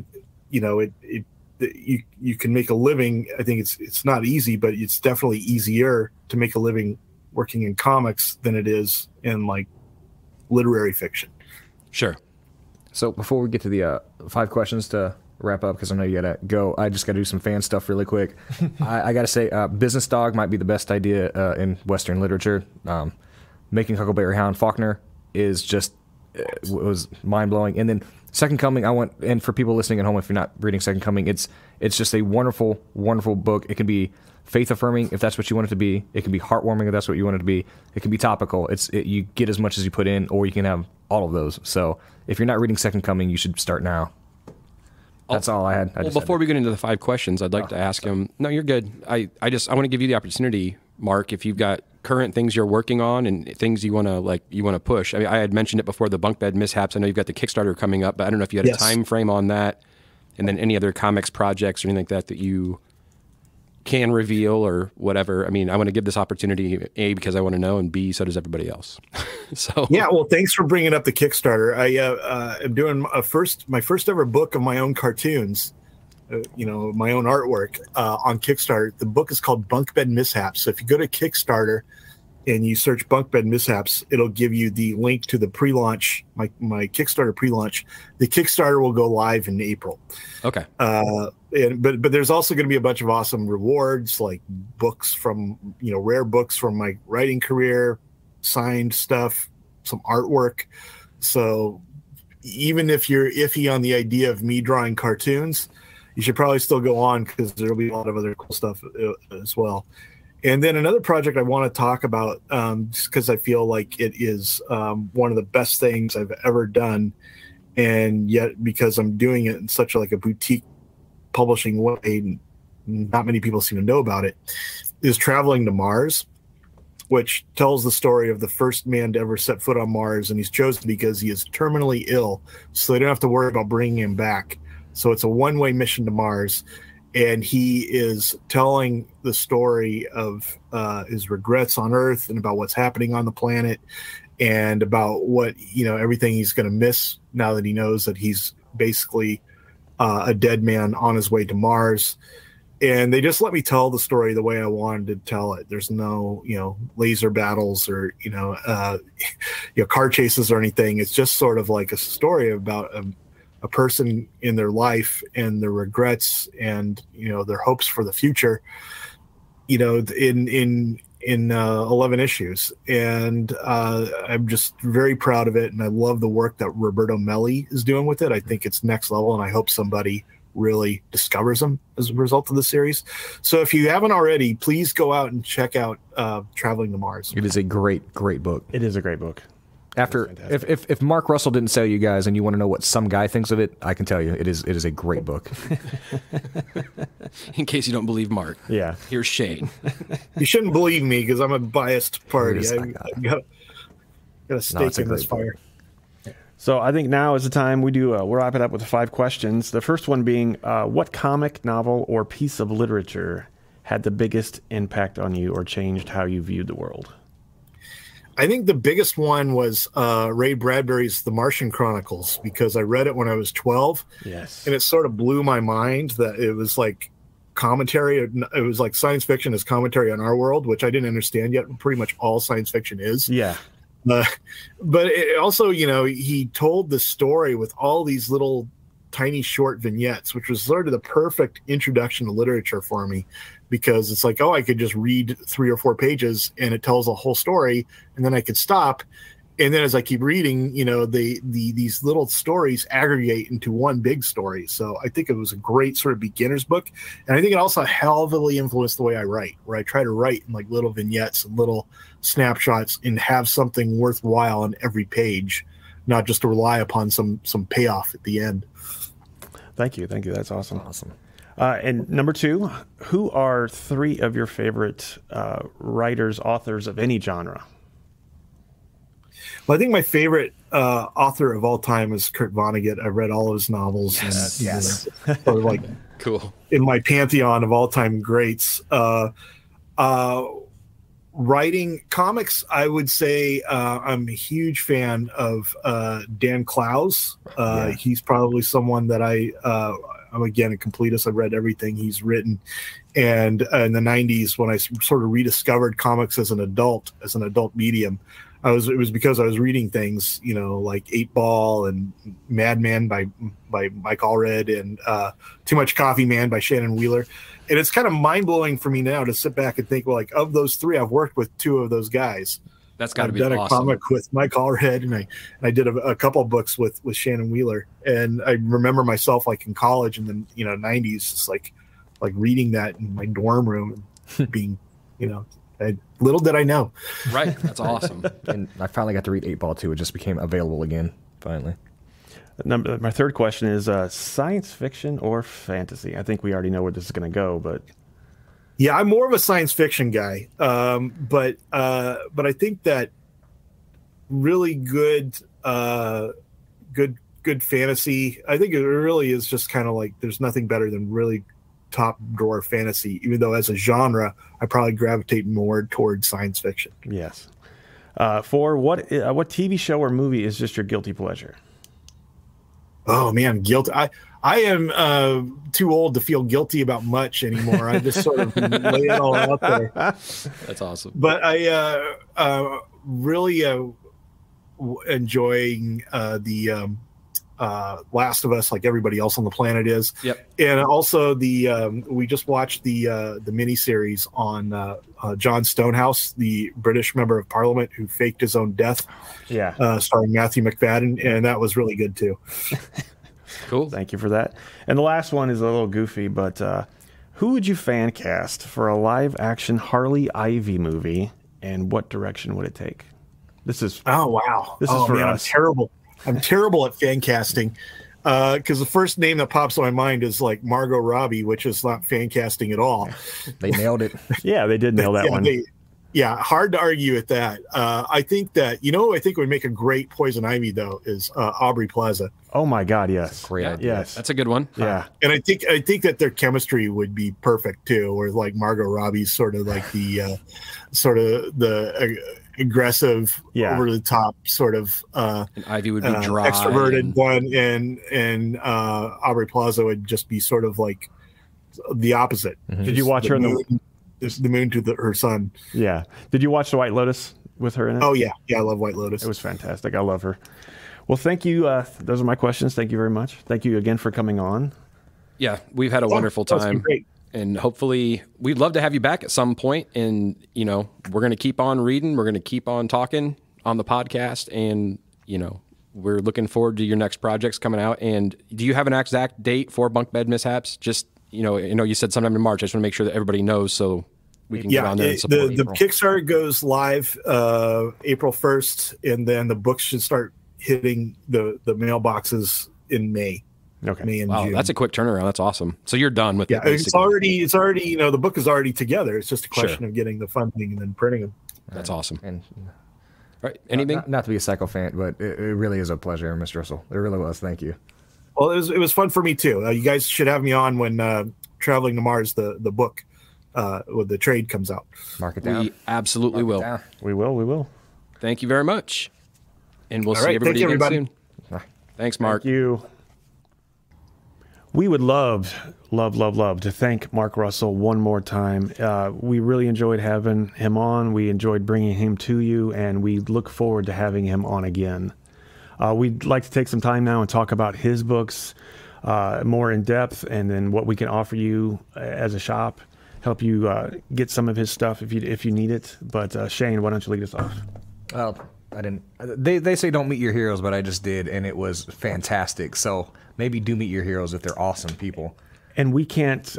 can make a living. I think it's not easy, but it's definitely easier to make a living working in comics than it is in like literary fiction. Sure. So before we get to the 5 questions to wrap up, because I know you gotta go, I just gotta do some fan stuff really quick. I gotta say, Business Dog might be the best idea in Western literature. Making Huckleberry Hound Faulkner is just was mind blowing. And then Second Coming, and for people listening at home, if you're not reading Second Coming, it's just a wonderful, wonderful book. It can be faith affirming if that's what you want it to be. It can be heartwarming if that's what you want it to be. It can be topical. You get as much as you put in, or you can have all of those. So if you're not reading Second Coming, you should start now. That's all I had. Before we get into the 5 questions, I'd like to ask him. No, you're good. I want to give you the opportunity, Mark, if you've got current things you're working on and things you want to push. I mean, I had mentioned it before, the bunk bed mishaps. I know you've got the Kickstarter coming up, but I don't know if you had a time frame on that, and then any other comics projects or anything like that you can reveal or whatever. I mean, I want to give this opportunity, A, because I want to know, and B, so does everybody else. So yeah, well, thanks for bringing up the Kickstarter. I am doing my first ever book of my own cartoons. My own artwork on Kickstarter. The book is called Bunk Bed Mishaps. So if you go to Kickstarter and you search Bunk Bed Mishaps, it'll give you the link to the pre-launch, my Kickstarter pre-launch. The Kickstarter will go live in April. Okay. But there's also going to be a bunch of awesome rewards, like books from, rare books from my writing career, signed stuff, some artwork. So even if you're iffy on the idea of me drawing cartoons, you should probably still go on, because there'll be a lot of other cool stuff as well. And then another project I want to talk about, just because I feel like it is one of the best things I've ever done, and yet because I'm doing it in such a boutique publishing way, not many people seem to know about it, is Traveling to Mars, which tells the story of the first man to ever set foot on Mars, and he's chosen because he is terminally ill, so they don't have to worry about bringing him back. So it's a one-way mission to Mars, and he is telling the story of his regrets on Earth and about what's happening on the planet, and about what, everything he's going to miss now that he knows that he's basically a dead man on his way to Mars. And they just let me tell the story the way I wanted to tell it. There's no, laser battles or, car chases or anything. It's just sort of like a story about a person in their life and their regrets and their hopes for the future, in 11 issues. And I'm just very proud of it, and I love the work that Roberto Melli is doing with it. I think it's next level, and I hope somebody really discovers them as a result of the series. So if you haven't already, please go out and check out Traveling to Mars. It is a great book. it is a great book. After, if Mark Russell didn't sell you guys and you want to know what some guy thinks of it, I can tell you it is a great book. In case you don't believe Mark, here's Shayne. You shouldn't believe me, because I'm a biased party. I got a stake in this fire. So I think now is the time we'll wrap it up with 5 questions. The first one being, what comic, novel, or piece of literature had the biggest impact on you or changed how you viewed the world? I think the biggest one was Ray Bradbury's The Martian Chronicles, because I read it when I was 12. Yes. And it sort of blew my mind that it was like commentary. It was like science fiction as commentary on our world, which I didn't understand yet. Pretty much all science fiction is. Yeah. But it also, you know, he told the story with all these little tiny short vignettes, which was sort of the perfect introduction to literature for me, because it's like, oh, I could just read 3 or 4 pages and it tells a whole story, and then I could stop. And then as I keep reading, you know, these little stories aggregate into one big story. So I think it was a great sort of beginner's book. And I think it also heavily influenced the way I write, where I try to write in like little vignettes and little snapshots and have something worthwhile on every page, not just to rely upon some payoff at the end. Thank you. Thank you. That's awesome. Awesome. And number 2, who are 3 of your favorite writers, authors of any genre? Well, I think my favorite author of all time is Kurt Vonnegut. I've read all of his novels. Yes. And, Yes. Sort of like Cool. in my pantheon of all-time greats. Writing comics, I would say I'm a huge fan of Dan Clowes. He's probably someone that I'm, again, a completist. I've read everything he's written. And in the 90s, when I sort of rediscovered comics as an adult medium, it was because I was reading things, you know, like 8 Ball and Madman by Mike Allred and Too Much Coffee Man by Shannon Wheeler. And it's kind of mind-blowing for me now to sit back and think, well, like, of those 3, I've worked with 2 of those guys. That's got to be I've done awesome. a comic with Mike Allred, and I did a couple of books with Shannon Wheeler. And I remember myself, like, in college in the 90s, just like reading that in my dorm room and being, you know, little did I know. Right. That's awesome. And I finally got to read 8 Ball too. It just became available again, finally. My third question is science fiction or fantasy? I think we already know where this is going to go, but yeah, I'm more of a science fiction guy. But I think that really good fantasy, I think it really is just kind of like, there's nothing better than really top drawer fantasy, even though as a genre, I probably gravitate more towards science fiction. yes. For what TV show or movie is just your guilty pleasure? Oh man, guilty. I am too old to feel guilty about much anymore. I just sort of lay it all out there. That's awesome. But I really enjoying the Last of Us, like everybody else on the planet is. Yep. And also we just watched the miniseries on John Stonehouse, the British member of Parliament who faked his own death. Yeah. Starring Matthew McFadden, and that was really good too. Cool. Thank you for that. And the last one is a little goofy, but who would you fan cast for a live action Harley Ivy movie, and what direction would it take? This is Oh wow. This is for man, us. I'm terrible at fan casting. Because the first name that pops in my mind is like Margot Robbie, which is not fan casting at all. They nailed it. Yeah, they did nail that one. Hard to argue with that. I think that, I think would make a great Poison Ivy, though, is Aubrey Plaza. Oh my God, yes. Great Yeah. idea. Yes. That's a good one. Yeah. And I think that their chemistry would be perfect, too, where like Margot Robbie's sort of like the aggressive, over the top sort of And Ivy would be dry. extroverted and- one, and Aubrey Plaza would just be sort of like the opposite. Did you watch her in the moon to her sun? Yeah. Did you watch The White Lotus with her in it? Oh yeah, I love White Lotus. It was fantastic. I love her. Well, thank you. Those are my questions. Thank you very much. Thank you again for coming on. Yeah, we've had a wonderful That's been time. great. And hopefully we'd love to have you back at some point. And, we're going to keep on reading. We're going to keep on talking on the podcast. And, we're looking forward to your next projects coming out. And do you have an exact date for Bunk Bed Mishaps? Just, I know you said sometime in March. I just want to make sure that everybody knows so we can get on there and support the Kickstarter goes live April 1st, and then the books should start hitting the mailboxes in May. Okay. May and Wow, June. that's a quick turnaround. That's awesome. So you're done with it. It's basically. already the book is already together. It's just a question of getting the funding and then printing them. That's awesome. And All right. Anything? not to be a psycho fan, but it really is a pleasure, Mr. Russell. It really was. Thank you. Well, it was fun for me too. You guys should have me on when Traveling to Mars, the book, with the trade comes out. Mark it down. We absolutely Mark it will. down. We will. Thank you very much. And we'll All see right, everybody thank you, again everybody. soon. Thanks, Mark. Thank you. We would love to thank Mark Russell one more time. We really enjoyed having him on. We enjoyed bringing him to you, and we look forward to having him on again. We'd like to take some time now and talk about his books more in depth, and then what we can offer you as a shop, help you get some of his stuff if you need it. But Shayne, why don't you lead us off? Well, I didn't. They say don't meet your heroes, but I just did, and it was fantastic. So maybe do meet your heroes if they're awesome people. And we can't,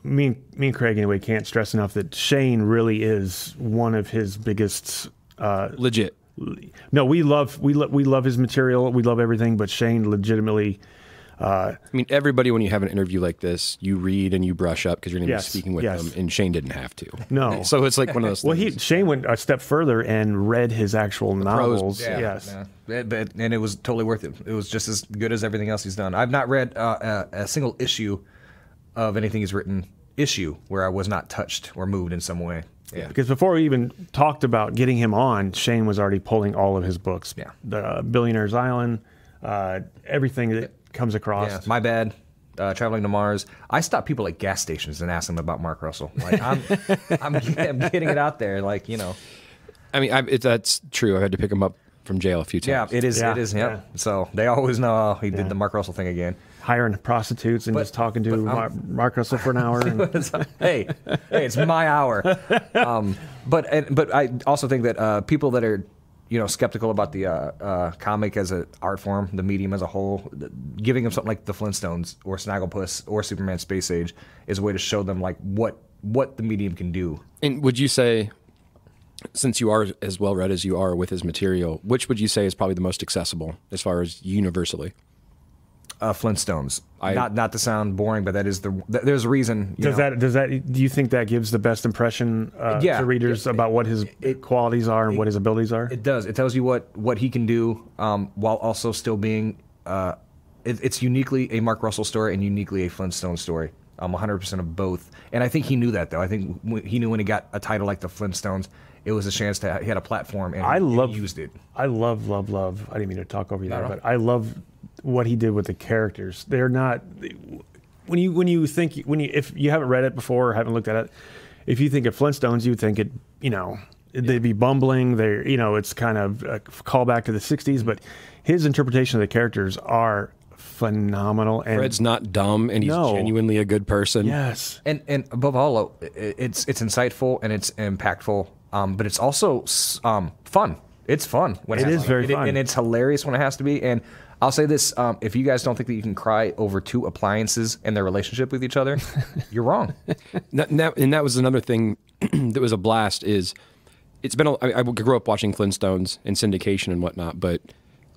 me and Craig anyway, can't stress enough that Shayne really is one of his biggest. Legit. No, we love his material. We love everything, but Shayne legitimately. I mean, everybody, when you have an interview like this, you read and you brush up because you're going to Yes, be speaking with yes. them, and Shayne didn't have to. No. So it's like one of those Well, things. Shayne went a step further and read his actual novels. Yeah, Yes. yeah. And it was totally worth it. It was just as good as everything else he's done. I've not read a single issue of anything he's written where I was not touched or moved in some way. Yeah. Because before we even talked about getting him on, Shayne was already pulling all of his books. Yeah. The Billionaire's Island, everything that comes across. Yeah, My Bad, Traveling to Mars. I stop people at gas stations and ask them about Mark Russell. Like I'm getting it out there. Like, you know. I mean, that's true. I had to pick him up from jail a few times. Yeah, it is. Yeah, It is. yeah. Yep. So they always know he did the Mark Russell thing again. Hiring prostitutes and just talking to Mark Russell for an hour. And, hey, it's my hour. But I also think that people that are, skeptical about the comic as an art form, the medium as a whole, giving them something like the Flintstones or Snagglepuss or Superman Space Age is a way to show them like what the medium can do. And would you say, since you are as well read as you are with his material, which would you say is probably the most accessible as far as universally? Flintstones. Not to sound boring, but that is there's a reason. do you think that gives the best impression to readers about what his qualities are and what his abilities are? It does. It tells you what he can do, while also still being. It's uniquely a Mark Russell story and uniquely a Flintstone story. 100% of both. And I think he knew that, though. I think he knew when he got a title like the Flintstones, it was a chance he had a platform, and he used it. I love. I didn't mean to talk over you there, but I love what he did with the characters. They're not if you haven't read it before or haven't looked at it, if you think of Flintstones, you would think they'd be bumbling. It's kind of a callback to the 60s, but his interpretation of the characters are phenomenal. And Fred's not dumb, and he's genuinely a good person. Yes. And above all, it's insightful and it's impactful, but it's also fun. It's fun when it is very fun. And it's hilarious when it has to be. And I'll say this, if you guys don't think that you can cry over two appliances and their relationship with each other, you're wrong. And that was another thing that was a blast. It's been I grew up watching Flintstones and syndication and whatnot, but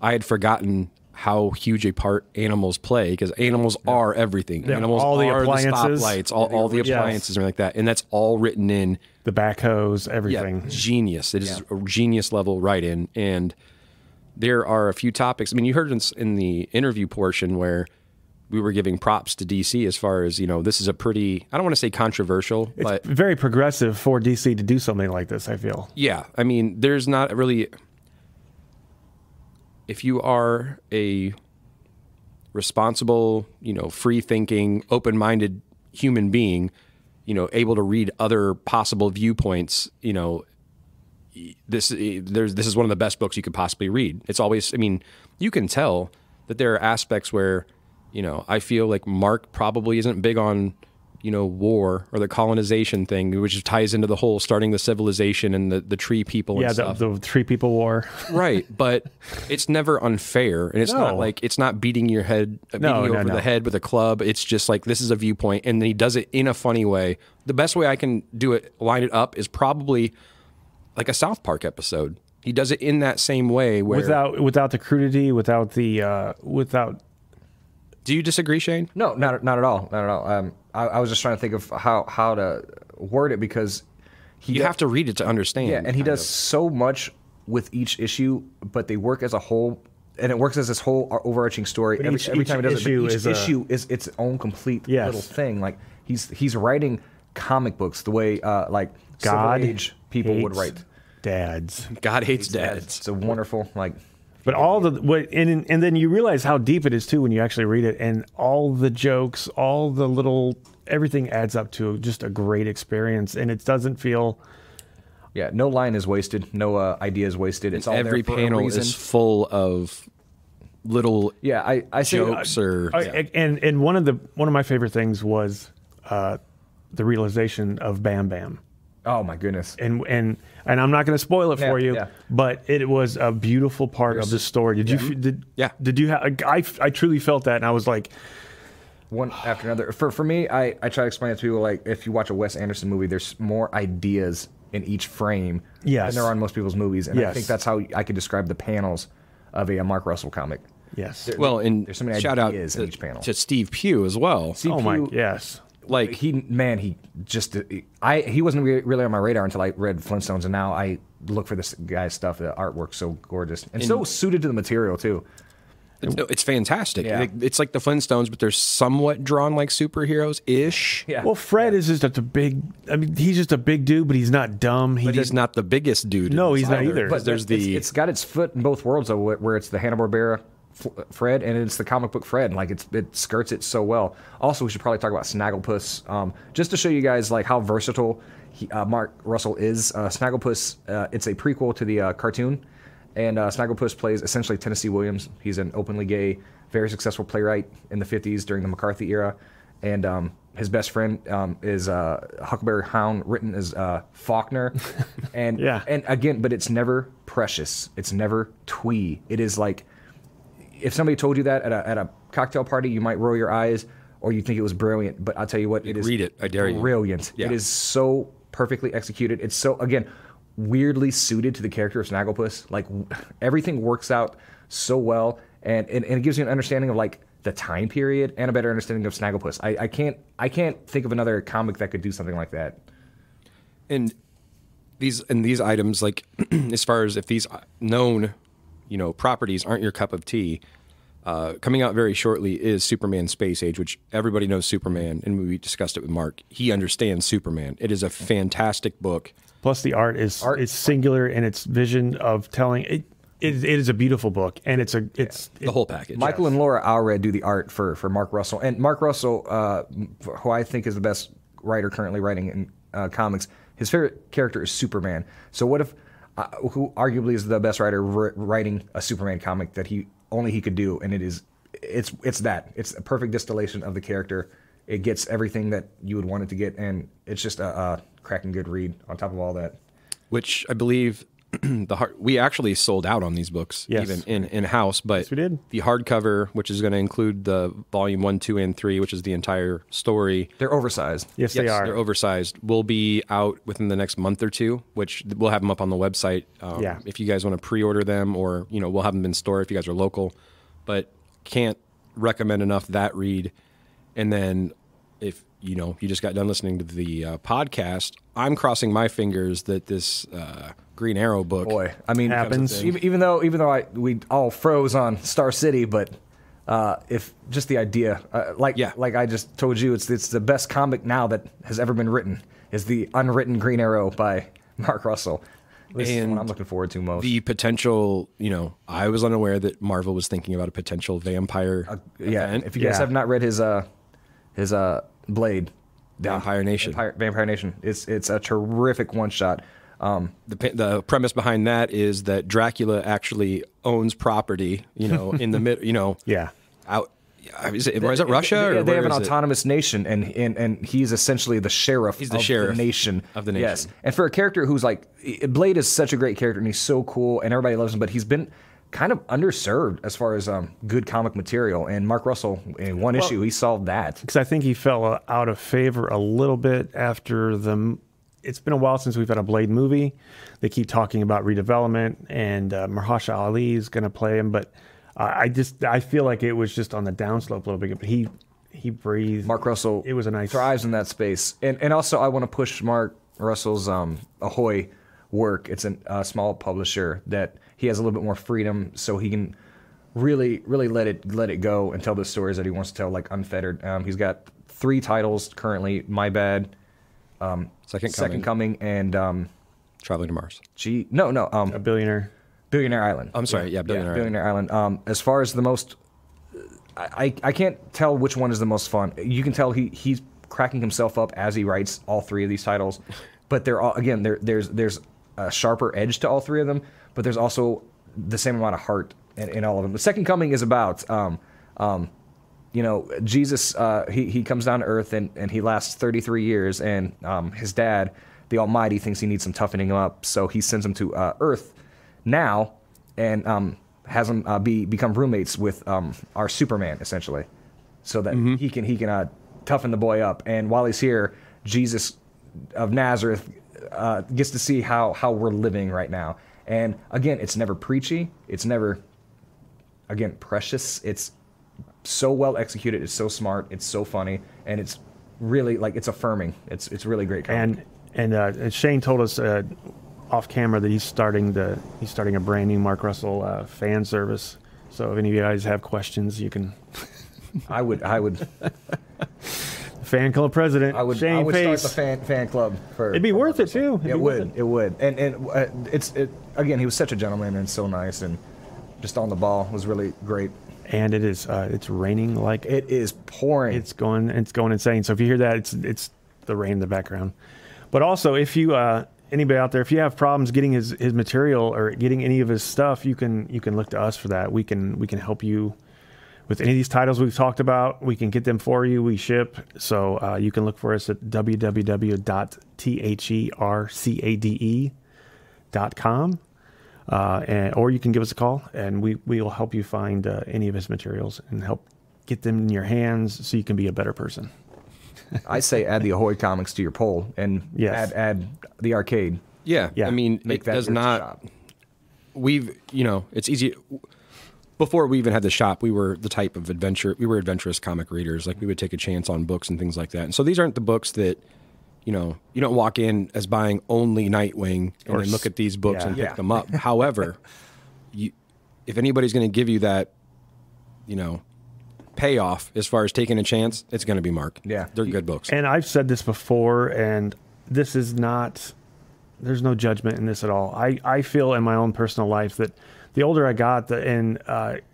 I had forgotten how huge a part animals play, because animals are everything. Yeah, animals all the are appliances. the stoplights, all the appliances and like that. And that's all written in. The backhoes, everything. Yeah, genius. It is a genius level write-in. And there are a few topics. I mean, you heard in the interview portion where we were giving props to DC as far as, this is a pretty, I don't want to say controversial, but very progressive for DC to do something like this, I feel. Yeah. I mean, there's not really, if you are a responsible, free-thinking, open-minded human being, able to read other possible viewpoints, this is one of the best books you could possibly read. It's always, you can tell that there are aspects where, I feel like Mark probably isn't big on, war or the colonization thing, which ties into the whole starting the civilization and the tree people and stuff. The Tree People War. Right, but it's never unfair, and it's not like it's not beating you over the head with a club. It's just like, this is a viewpoint, and then he does it in a funny way. The best way I can line it up is probably like a South Park episode. He does it in that same way, where without the crudity, without. Do you disagree, Shayne? No, not at all. Not at all. I was just trying to think of how to word it, because you have to read it to understand. Yeah, and he does so much with each issue, but they work as a whole, and it works as this whole overarching story. Every time he does it, each issue is its own complete little thing. Like he's writing comic books the way like Silver Age people would write. dads. God hates dads. It's a wonderful, like, But all the and then you realize how deep it is too when you actually read it, and all the jokes, all the little everything adds up to just a great experience, and it doesn't feel. yeah, no line is wasted, no idea is wasted. It's all Every there for a panel reason. is full of little Yeah, I say jokes or And one of my favorite things was the realization of Bam Bam. oh my goodness. And I'm not going to spoil it for Yeah, you, yeah. but it was a beautiful part of the story. Did you? Yeah. Did you? I truly felt that, and I was like, One after another. For me, I try to explain it to people, like, if you watch a Wes Anderson movie, there's more ideas in each frame Yes. than there are in most people's movies. And I Yes. think that's how I could describe the panels of a Mark Russell comic. yes. well, and There's so many shout out ideas in each panel. to Steve Pugh as well. Oh my, yes. Like he wasn't really on my radar until I read Flintstones, and now I look for this guy's stuff. The artwork's so gorgeous and so suited to the material too. it's fantastic. Yeah. It's like the Flintstones, but they're somewhat drawn like superheroes ish. Yeah. Well, Fred is just a big. I mean, he's just a big dude, but he's not dumb. But he's not the biggest dude. No, in he's this not either. But there's it's got its foot in both worlds, though, where it's the Hanna-Barbera Fred and it's the comic book Fred. Like it skirts it so well. Also, we should probably talk about Snagglepuss, just to show you guys like how versatile Mark Russell is. Snagglepuss, it's a prequel to the cartoon, and Snagglepuss plays essentially Tennessee Williams. He's an openly gay, very successful playwright in the 50s during the McCarthy era, and his best friend is Huckleberry Hound, written as Faulkner, and Yeah. and again, but it's never precious. It's never twee. It is like, if somebody told you that at a cocktail party, you might roll your eyes or you think it was brilliant. But I'll tell you what, it is read it. I dare you. Brilliant. Yeah. It is so perfectly executed. It's so, again, weirdly suited to the character of Snagglepuss. Like, everything works out so well, and it gives you an understanding of like the time period and a better understanding of Snagglepuss. I can't think of another comic that could do something like that. And these items, like as far as if these known, properties aren't your cup of tea, coming out very shortly is Superman Space Age, which everybody knows Superman, and we discussed it with Mark. He understands Superman. It is a fantastic book. Plus, the art is singular in its vision of telling. It is a beautiful book, and it's The whole package. Michael and Laura Allred do the art for Mark Russell. And Mark Russell, who I think is the best writer currently writing in comics, his favorite character is Superman. So what if, who arguably is the best writer writing a Superman comic that he could do, and it's that. It's a perfect distillation of the character. It gets everything that you would want it to get, and it's just a cracking good read on top of all that. Which I believe we actually sold out on these books, Yes. even in house. But Yes, we did. The hardcover, which is going to include the volume 1, 2, and 3, which is the entire story. They're oversized. yes, they are. They're oversized. Will be out within the next month or two, which we'll have them up on the website. Yeah. If you guys want to pre-order them, or we'll have them in store if you guys are local. But can't recommend enough that read. And then if you just got done listening to the podcast, I'm crossing my fingers that this Green Arrow book. Boy, I mean, Happens. even though we all froze on Star City, but if just the idea, like I just told you, it's the best comic now that has ever been written, is the unwritten Green Arrow by Mark Russell. This is what I'm looking forward to most. The potential, I was unaware that Marvel was thinking about a potential vampire event. If you guys have not read his Blade, Vampire Nation. Vampire Nation, it's a terrific one shot. The premise behind that is that Dracula actually owns property, in the mid, Yeah. out. Is it Russia? Yeah, or they have where an is it? autonomous nation, and he's essentially the sheriff. He's the of sheriff the nation. of the nation. Yes, and for a character who's like, Blade is such a great character, and he's so cool, and everybody loves him, but he's been kind of underserved as far as good comic material. And Mark Russell, in one issue, he solved that. Because I think he fell out of favor a little bit after the. It's been a while since we've had a Blade movie. They keep talking about redevelopment, and Mahershala Ali is going to play him, but I feel like it was just on the downslope a little bit. But he breathed. Mark Russell, It was a nice thrives in that space, and also I want to push Mark Russell's Ahoy work. It's a small publisher that he has a little bit more freedom, so he can really let it go and tell the stories that he wants to tell, like unfettered. He's got 3 titles currently: My Bad, Second Coming, and Traveling to Mars. No, A billionaire. Billionaire Island. I'm sorry. Yeah, Billionaire Island. As far as the most, I can't tell which one is the most fun. You can tell he's cracking himself up as he writes all three of these titles, but they're all, again, there's a sharper edge to all three of them, but there's also the same amount of heart in all of them. The Second Coming is about Jesus. He comes down to Earth and he lasts 33 years, and his dad, the Almighty, thinks he needs some toughening him up, so he sends him to Earth now and has him become roommates with our Superman, essentially, so that he can toughen the boy up. And while he's here, Jesus of Nazareth gets to see how we're living right now. And again, it's never preachy. It's never, again, precious. It's so well executed. It's so smart. It's so funny, and it's really it's affirming. It's really great comic. And Shane told us off camera that he's starting a brand new Mark Russell fan service. So if any of you guys have questions, you can. I would. Fan club president. I would Shayne Pace. start the fan club for. It'd be worth it too. It would. And again, he was such a gentleman and so nice and just on the ball. Was really great. And it is it's raining like it is pouring. It's going insane. So if you hear that, it's the rain in the background. But also, if you anybody out there, if you have problems getting his material or getting any of his stuff, you can look to us for that. We can help you with any of these titles we've talked about. We can get them for you. We ship. So you can look for us at www.thercade.com. Or you can give us a call, and we will help you find any of his materials and help get them in your hands so you can be a better person. I say add the Ahoy comics to your poll, and add the Arcade. Yeah. I mean, Make it that does your not. shop. It's easy. Before we even had the shop, we were the type of adventurous comic readers. Like, we would take a chance on books and things like that. And so these aren't the books that, you don't walk in as buying only Nightwing and then look at these books and pick them up. However, if anybody's going to give you that, payoff as far as taking a chance, it's going to be Mark. Yeah. They're good books. And I've said this before, and this is not, there's no judgment in this at all. I feel in my own personal life that the older I got, and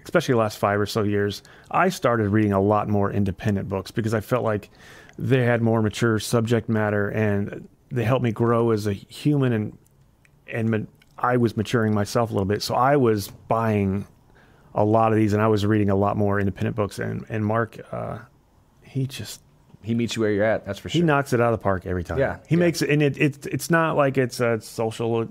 especially the last 5 or so years, I started reading a lot more independent books because I felt like they had more mature subject matter, and they helped me grow as a human, and I was maturing myself a little bit. So I was buying a lot of these, and I was reading a lot more independent books. And Mark, he meets you where you're at. That's for sure. He knocks it out of the park every time. Yeah, he makes it, and it's not like it's a social.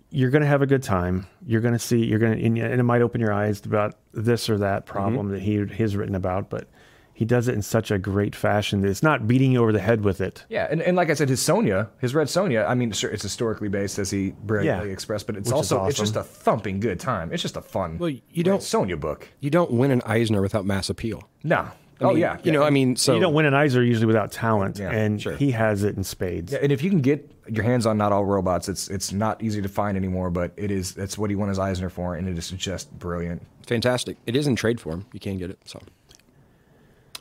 You're going to have a good time. You're going to see. And it might open your eyes about this or that problem that he's written about, but he does it in such a great fashion that it's not beating you over the head with it. Yeah, and like I said, his Red Sonja, I mean, sure, it's historically based, as he brilliantly expressed, but it's also awesome. It's just a thumping good time. It's just a fun Red Sonja book. You don't win an Eisner without mass appeal. No. So you don't win an Eisner usually without talent, and he has it in spades. Yeah, and if you can get your hands on Not All Robots, it's not easy to find anymore, but it's what he won his Eisner for, and it is just brilliant. Fantastic. It is in trade form. You can get it. So,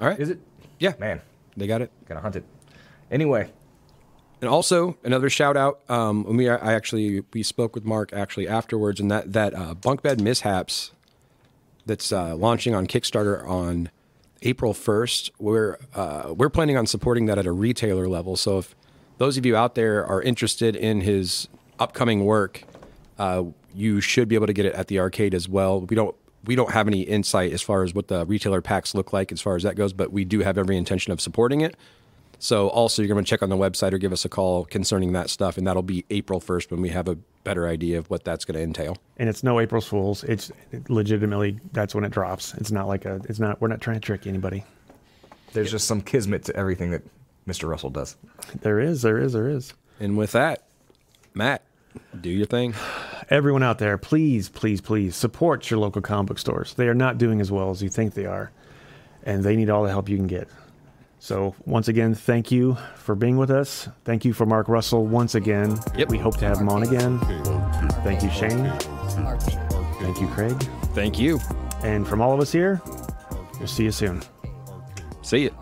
all right. Is it? Yeah, man, they got it. Gotta hunt it. Anyway, and also another shout out. When we spoke with Mark actually afterwards, and that Bunk Bed Mishaps that's launching on Kickstarter on April 1st. We're planning on supporting that at a retailer level. So if those of you out there are interested in his upcoming work, you should be able to get it at the Arcade as well. We don't have any insight as far as what the retailer packs look like as far as that goes, but we do have every intention of supporting it. So also you're going to check on the website or give us a call concerning that stuff, and that'll be April 1st when we have a better idea of what that's going to entail. And it's no April Fool's. It's legitimately, that's when it drops. It's not like we're not trying to trick anybody. There's just some kismet to everything that Mr. Russell does. There is. And with that, Matt, do your thing. Everyone out there, please, please, please support your local comic book stores. They are not doing as well as you think they are, and they need all the help you can get. So once again, thank you for being with us. Thank you for Mark Russell once again. Yep. We hope to have him on again. Thank you, Shane. Thank you, Craig. Thank you. And from all of us here, we'll see you soon. See you.